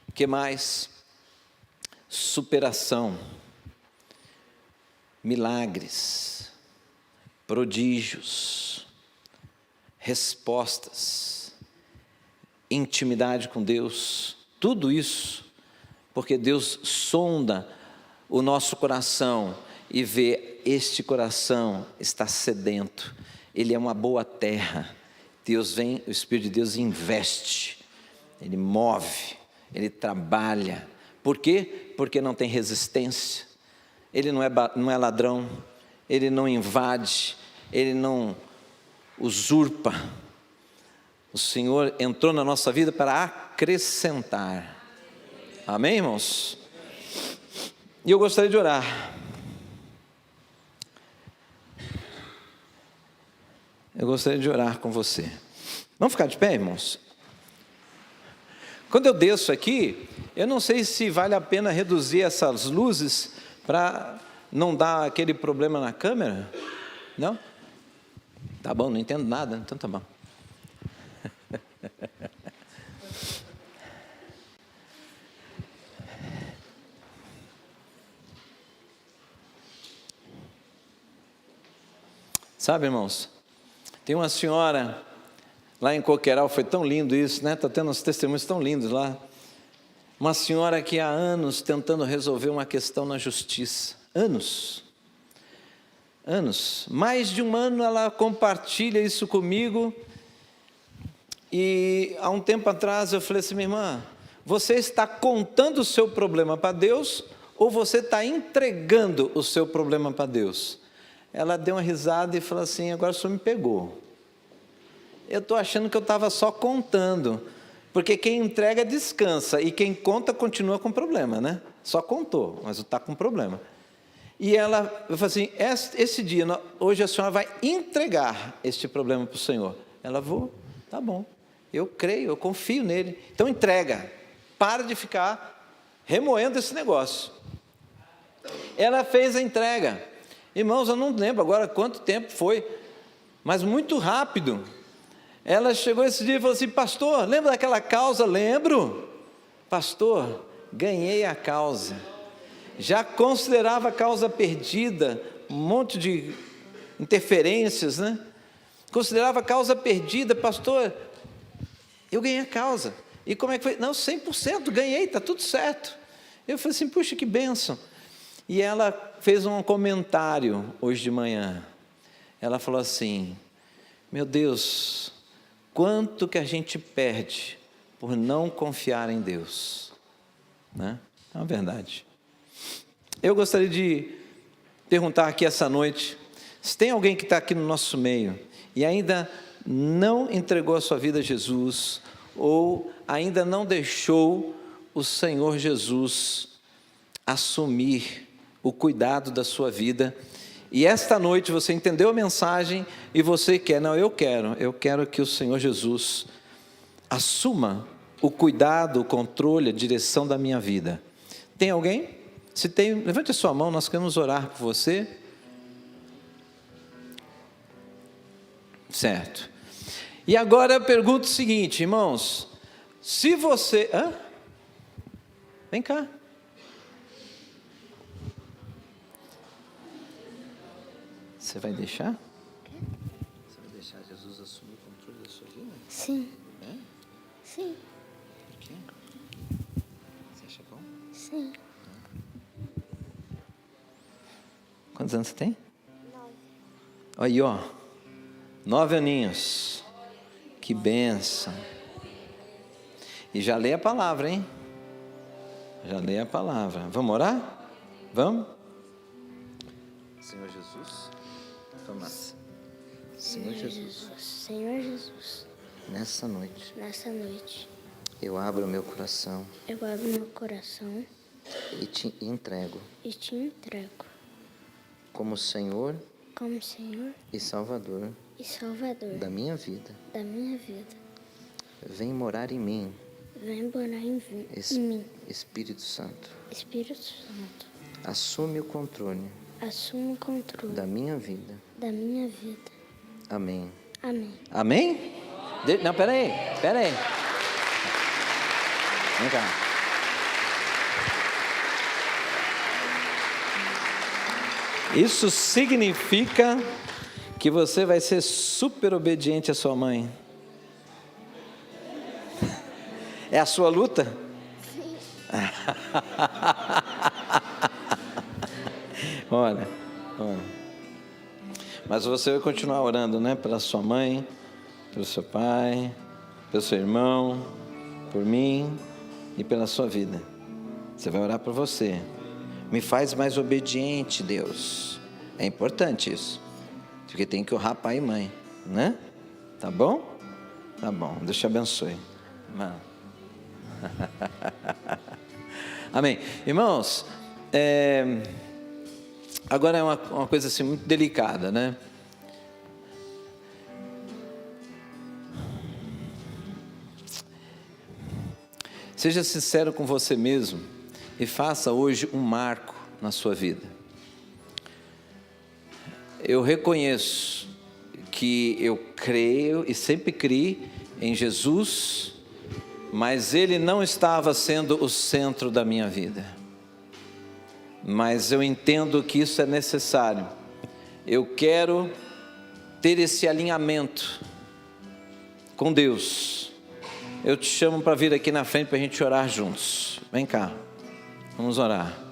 O que mais? Superação. Milagres, prodígios, respostas, intimidade com Deus, tudo isso, porque Deus sonda o nosso coração e vê este coração está sedento, ele é uma boa terra. Deus vem, o Espírito de Deus investe, Ele move, Ele trabalha. Por quê? Porque não tem resistência. Ele não é ladrão, Ele não invade, Ele não usurpa. O Senhor entrou na nossa vida para acrescentar. Amém, irmãos? E eu gostaria de orar. Eu gostaria de orar com você. Vamos ficar de pé, irmãos? Quando eu desço aqui, eu não sei se vale a pena reduzir essas luzes para não dar aquele problema na câmera? Não? Tá bom, não entendo nada, então tá bom. Sabe, irmãos, tem uma senhora lá em Coqueiral, foi tão lindo isso, né? Está tendo uns testemunhos tão lindos lá. Uma senhora que há anos tentando resolver uma questão na justiça. Anos. Mais de um ano ela compartilha isso comigo. E há um tempo atrás eu falei assim: minha irmã, você está contando o seu problema para Deus ou você está entregando o seu problema para Deus? Ela deu uma risada e falou assim: agora o senhor me pegou. Eu estou achando que eu estava só contando. Porque quem entrega descansa e quem conta continua com problema, né? Só contou, mas está com problema. E ela falou assim: esse dia, hoje a senhora vai entregar este problema para o Senhor. Ela: vou, tá bom, eu creio, eu confio nele. Então entrega, para de ficar remoendo esse negócio. Ela fez a entrega. Irmãos, eu não lembro agora quanto tempo foi, mas muito rápido. Ela chegou esse dia e falou assim: pastor, lembra daquela causa? Lembro. Pastor, ganhei a causa. Já considerava a causa perdida, um monte de interferências, né? Considerava a causa perdida. Pastor, eu ganhei a causa. E como é que foi? Não, 100% ganhei, está tudo certo. Eu falei assim: puxa, que bênção. E ela fez um comentário hoje de manhã. Ela falou assim: meu Deus, quanto que a gente perde por não confiar em Deus, né? É uma verdade. Eu gostaria de perguntar aqui essa noite, se tem alguém que está aqui no nosso meio e ainda não entregou a sua vida a Jesus, ou ainda não deixou o Senhor Jesus assumir o cuidado da sua vida, e esta noite você entendeu a mensagem e você quer, não, eu quero que o Senhor Jesus assuma o cuidado, o controle, a direção da minha vida. Tem alguém? Se tem, levante a sua mão, nós queremos orar por você. Certo. E agora eu pergunto o seguinte, irmãos, se você... Vem cá. Você vai deixar? Você vai deixar Jesus assumir o controle da sua vida? Sim. É? Sim. Por quê? Você acha bom? Sim. Quantos anos você tem? 9. Aí, ó. 9 aninhos. Que bênção. E já lê a palavra, hein? Já lê a palavra. Vamos orar? Vamos? Senhor Jesus, vamos. Senhor Jesus, Senhor Jesus, nessa noite, eu abro meu coração eu abro meu coração e te entrego e te entrego como Senhor como Senhor e Salvador e Salvador da minha vida. Vem morar em mim, Vem morar em mim. Espírito Santo. Espírito Santo, Assume o controle assuma o controle da minha vida. Amém. Amém. Amém? Não, peraí. Vem cá. Isso significa que você vai ser super obediente à sua mãe. É a sua luta? Sim. Olha. Mas você vai continuar orando, né? Pela sua mãe, pelo seu pai, pelo seu irmão, por mim e pela sua vida. Você vai orar por você. Me faz mais obediente, Deus. É importante isso. Porque tem que honrar pai e mãe, né? Tá bom? Tá bom. Deus te abençoe. Mano. Amém. Irmãos, agora é uma coisa assim muito delicada, né? Seja sincero com você mesmo e faça hoje um marco na sua vida. Eu reconheço que eu creio e sempre criei em Jesus, mas Ele não estava sendo o centro da minha vida. Mas eu entendo que isso é necessário. Eu quero ter esse alinhamento com Deus. Eu te chamo para vir aqui na frente para a gente orar juntos. Vem cá, vamos orar.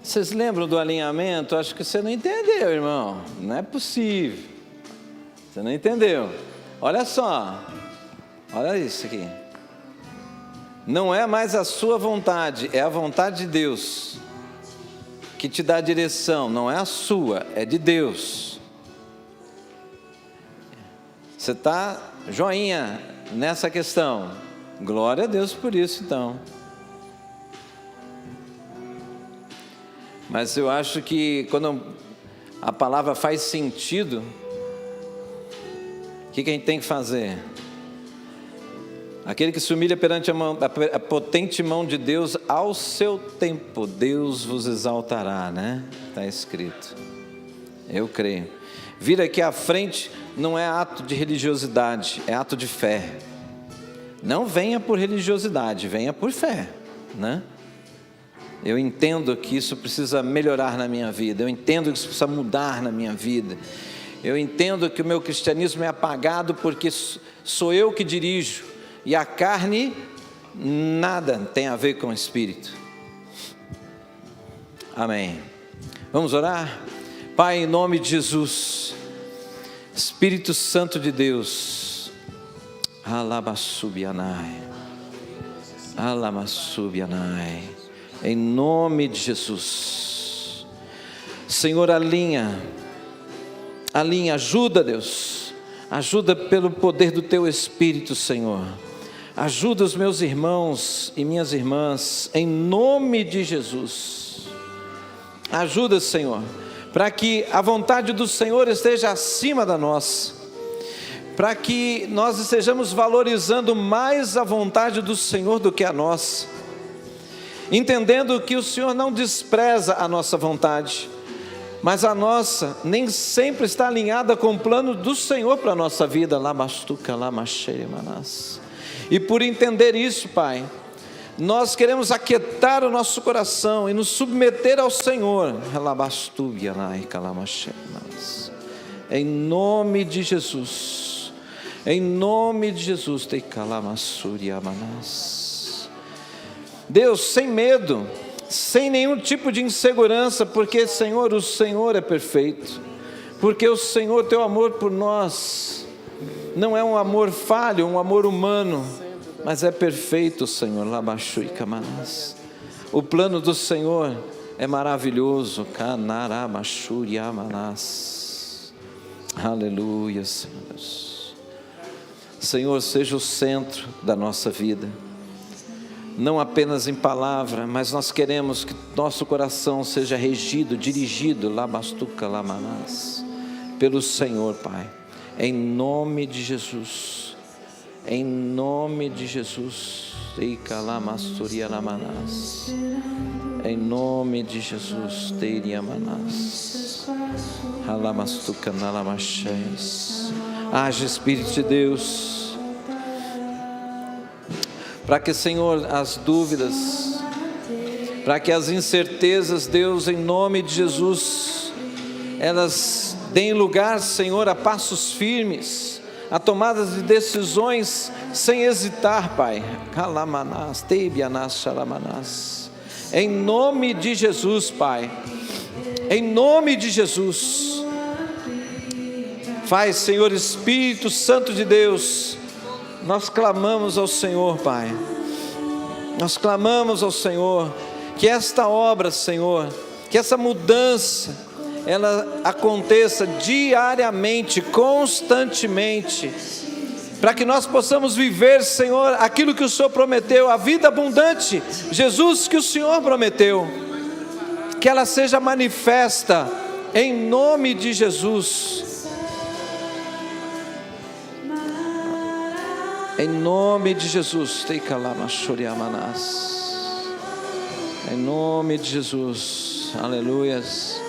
Vocês lembram do alinhamento? Acho que você não entendeu, irmão. Não é possível. Você não entendeu. Olha só. Olha isso aqui. Não é mais a sua vontade, é a vontade de Deus que te dá a direção. Não é a sua, é de Deus. Você está joinha nessa questão. Glória a Deus por isso, então. Mas eu acho que quando a palavra faz sentido, o que a gente tem que fazer? Aquele que se humilha perante a potente mão de Deus, ao seu tempo, Deus vos exaltará, né? Está escrito. Eu creio. Vir aqui à frente não é ato de religiosidade, é ato de fé. Não venha por religiosidade, venha por fé, né? Eu entendo que isso precisa melhorar na minha vida. Eu entendo que isso precisa mudar na minha vida. Eu entendo que o meu cristianismo é apagado porque sou eu que dirijo. E a carne nada tem a ver com o Espírito. Amém. Vamos orar? Pai, em nome de Jesus, Espírito Santo de Deus, Alabassubianai, Alamassubianai, em nome de Jesus. Senhor, alinha, ajuda, Deus, ajuda pelo poder do Teu Espírito, Senhor, Ajuda os meus irmãos e minhas irmãs, em nome de Jesus. Ajuda, Senhor, para que a vontade do Senhor esteja acima da nossa, para que nós estejamos valorizando mais a vontade do Senhor do que a nossa, entendendo que o Senhor não despreza a nossa vontade, mas a nossa nem sempre está alinhada com o plano do Senhor para a nossa vida. E por entender isso, Pai, nós queremos aquietar o nosso coração e nos submeter ao Senhor. Em nome de Jesus, em nome de Jesus. Deus, sem medo, sem nenhum tipo de insegurança, porque, Senhor, o Senhor é perfeito, porque o Senhor, teu amor por nós não é um amor falho, um amor humano, mas é perfeito, Senhor. O plano do Senhor é maravilhoso. Aleluia, Senhor. Senhor, seja o centro da nossa vida, não apenas em palavra, mas nós queremos que nosso coração seja regido, dirigido, pelo Senhor, Pai, em nome de Jesus, em nome de Jesus, em nome de Jesus, haja Espírito de Deus, para que, Senhor, as dúvidas, para que as incertezas, Deus, em nome de Jesus, elas deem lugar, Senhor, a passos firmes, a tomadas de decisões sem hesitar, Pai. Em nome de Jesus, Pai, em nome de Jesus, faz, Senhor, Espírito Santo de Deus. Nós clamamos ao Senhor, Pai, nós clamamos ao Senhor, que esta obra, Senhor, que essa mudança, ela aconteça diariamente, constantemente, para que nós possamos viver, Senhor, aquilo que o Senhor prometeu, a vida abundante, Jesus, que o Senhor prometeu, que ela seja manifesta, em nome de Jesus. Em nome de Jesus, em nome de Jesus, aleluias,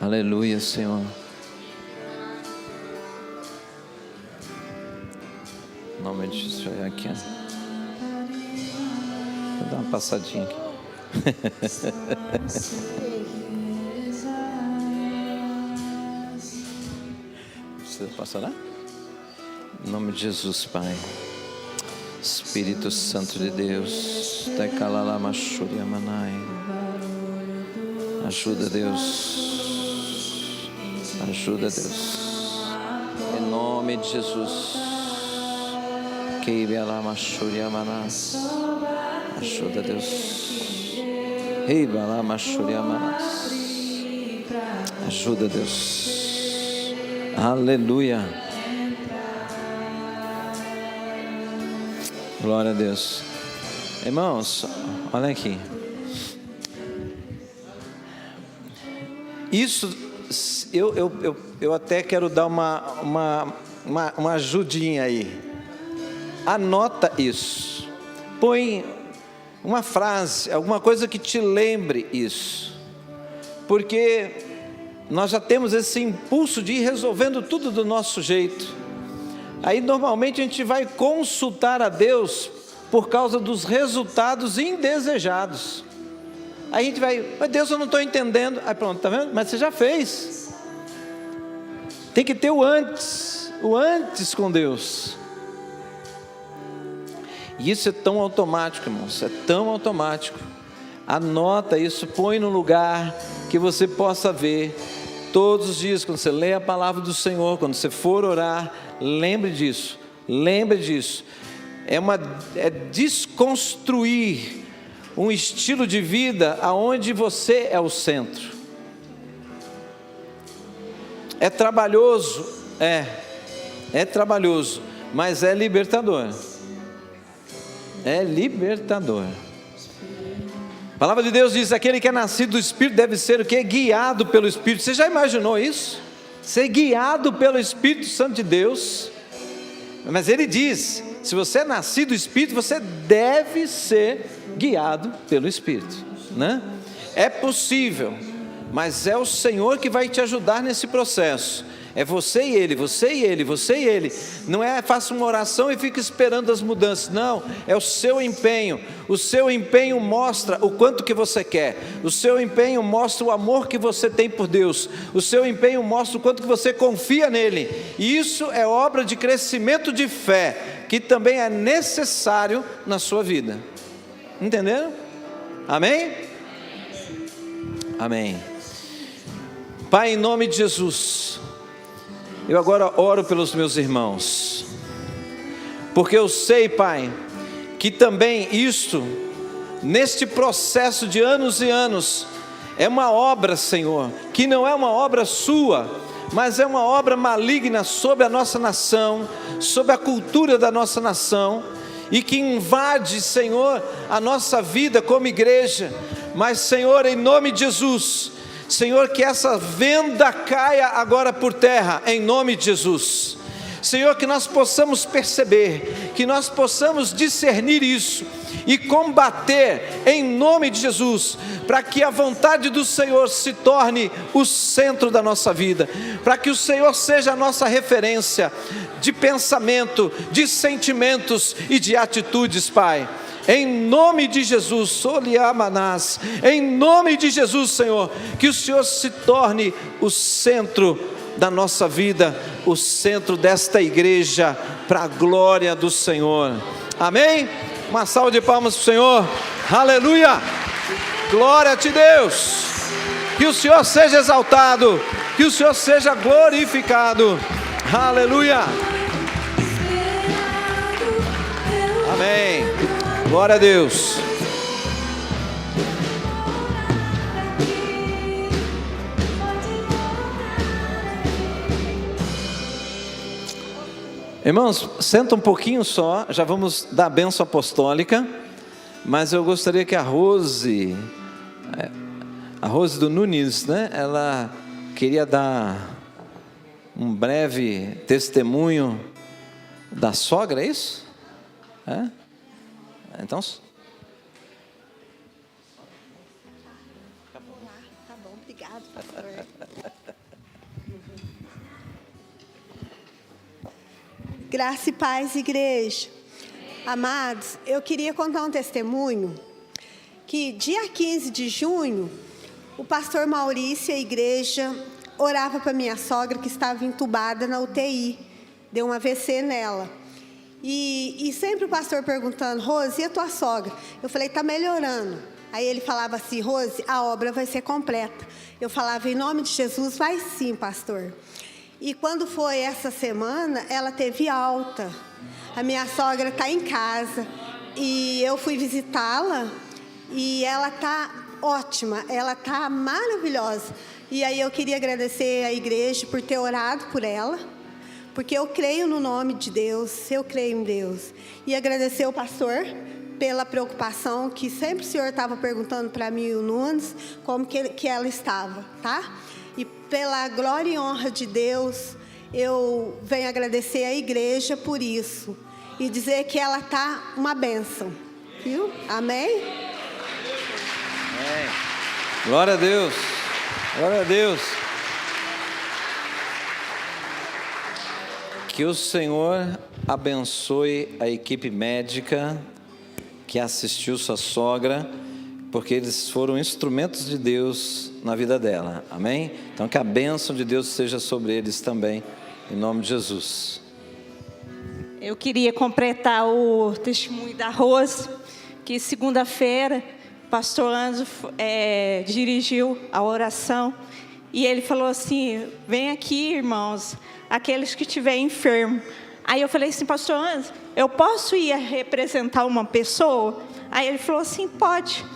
aleluia, Senhor. Em nome de Jesus, olha aqui, vou dar uma passadinha aqui. Posso orar? Em nome de Jesus, Pai, Espírito Santo de Deus, ajuda, Deus, ajuda, Deus, em nome de Jesus, ajuda, Deus, ajuda, Deus. Aleluia, glória a Deus. Irmãos, olha aqui, isso eu até quero dar uma ajudinha aí. Anota isso, põe uma frase, alguma coisa que te lembre isso, porque nós já temos esse impulso de ir resolvendo tudo do nosso jeito. Aí normalmente a gente vai consultar a Deus por causa dos resultados indesejados. Aí a gente vai, mas Deus, eu não estou entendendo. Aí pronto, está vendo? Mas você já fez. Tem que ter o antes com Deus. E isso é tão automático, irmãos, é tão automático. Anota isso, põe no lugar que você possa ver todos os dias, quando você lê a palavra do Senhor, quando você for orar, lembre disso, é desconstruir um estilo de vida aonde você é o centro. É trabalhoso, É trabalhoso, mas é libertador. É libertador. A palavra de Deus diz: aquele que é nascido do Espírito deve ser o quê? Guiado pelo Espírito. Você já imaginou isso? Ser guiado pelo Espírito Santo de Deus. Mas ele diz: se você é nascido do Espírito, você deve ser guiado pelo Espírito, né? É possível, mas é o Senhor que vai te ajudar nesse processo. É você e Ele, você e Ele, você e Ele. Não é faça uma oração e fica esperando as mudanças. Não, é o seu empenho. O seu empenho mostra o quanto que você quer. O seu empenho mostra o amor que você tem por Deus. O seu empenho mostra o quanto que você confia nele. E isso é obra de crescimento de fé, que também é necessário na sua vida. Entenderam? Amém? Amém. Pai, em nome de Jesus, eu agora oro pelos meus irmãos, porque eu sei, Pai, que também isto, neste processo de anos e anos, é uma obra, Senhor, que não é uma obra sua, mas é uma obra maligna sobre a nossa nação, sobre a cultura da nossa nação, e que invade, Senhor, a nossa vida como igreja. Mas, Senhor, em nome de Jesus, Senhor, que essa venda caia agora por terra, em nome de Jesus. Senhor, que nós possamos perceber, que nós possamos discernir isso e combater em nome de Jesus, para que a vontade do Senhor se torne o centro da nossa vida, para que o Senhor seja a nossa referência de pensamento, de sentimentos e de atitudes, Pai. Em nome de Jesus, Soliamanás, em nome de Jesus, Senhor, que o Senhor se torne o centro da nossa vida, o centro desta igreja, para a glória do Senhor. Amém? Uma salva de palmas para o Senhor. Aleluia! Glória a ti, Deus. Que o Senhor seja exaltado, que o Senhor seja glorificado. Aleluia! Amém. Glória a Deus. Irmãos, senta um pouquinho só, já vamos dar a bênção apostólica, mas eu gostaria que a Rose do Nunes, né, ela queria dar um breve testemunho da sogra, é isso? É? Então... Tá bom, obrigado, pastor. Graça e paz, igreja. Amados, eu queria contar um testemunho, que dia 15 de junho, o pastor Maurício e a igreja orava para minha sogra, que estava entubada na UTI, deu um AVC nela. E sempre o pastor perguntando: Rose, e a tua sogra? Eu falei: está melhorando. Aí ele falava assim: Rose, a obra vai ser completa. Eu falava: em nome de Jesus, vai sim, pastor. E quando foi essa semana, ela teve alta. A minha sogra está em casa e eu fui visitá-la e ela está ótima, ela está maravilhosa. E aí eu queria agradecer à igreja por ter orado por ela, porque eu creio no nome de Deus, eu creio em Deus. E agradecer ao pastor pela preocupação, que sempre o senhor estava perguntando para mim e o Nunes como que ela estava, tá? E pela glória e honra de Deus, eu venho agradecer à igreja por isso. E dizer que ela está uma bênção, viu? Amém? Amém. Glória a Deus, glória a Deus. Que o Senhor abençoe a equipe médica que assistiu sua sogra, porque eles foram instrumentos de Deus na vida dela, amém? Então que a bênção de Deus seja sobre eles também, em nome de Jesus. Eu queria completar o testemunho da Rose, que segunda-feira o pastor Anjo dirigiu a oração, e ele falou assim: vem aqui, irmãos, aqueles que estiverem enfermos. Aí eu falei assim: pastor Anjo, eu posso ir representar uma pessoa? Aí ele falou assim: pode.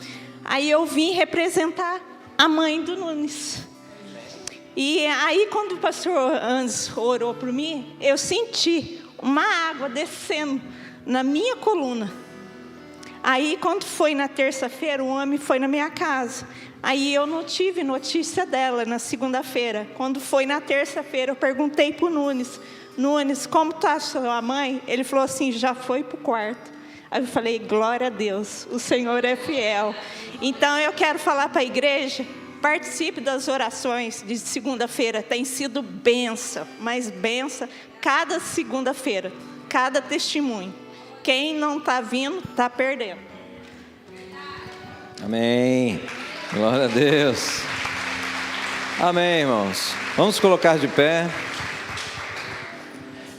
Aí eu vim representar a mãe do Nunes. E aí, quando o pastor Andes orou por mim, eu senti uma água descendo na minha coluna. Aí, quando foi na terça-feira, o homem foi na minha casa. Aí eu não tive notícia dela na segunda-feira. Quando foi na terça-feira, eu perguntei para o Nunes: Nunes, como está a sua mãe? Ele falou assim: já foi para o quarto. Aí eu falei: glória a Deus, o Senhor é fiel. Então eu quero falar para a igreja: participe das orações de segunda-feira. Tem sido bênção, mas bênção cada segunda-feira, cada testemunho. Quem não está vindo, está perdendo. Amém. Glória a Deus. Amém, irmãos. Vamos colocar de pé.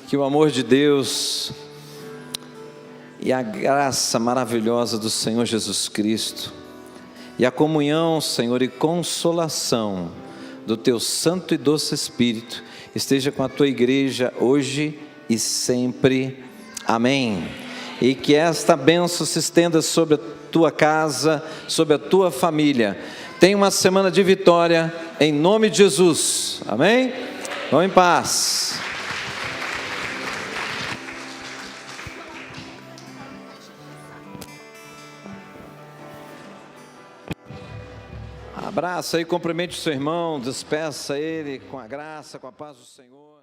Que o amor de Deus e a graça maravilhosa do Senhor Jesus Cristo e a comunhão, Senhor, e consolação do Teu Santo e Doce Espírito esteja com a Tua igreja hoje e sempre. Amém. E que esta bênção se estenda sobre a tua casa, sobre a tua família. Tenha uma semana de vitória, em nome de Jesus. Amém? Vão em paz. Abraça e cumprimente o seu irmão, despeça ele com a graça, com a paz do Senhor.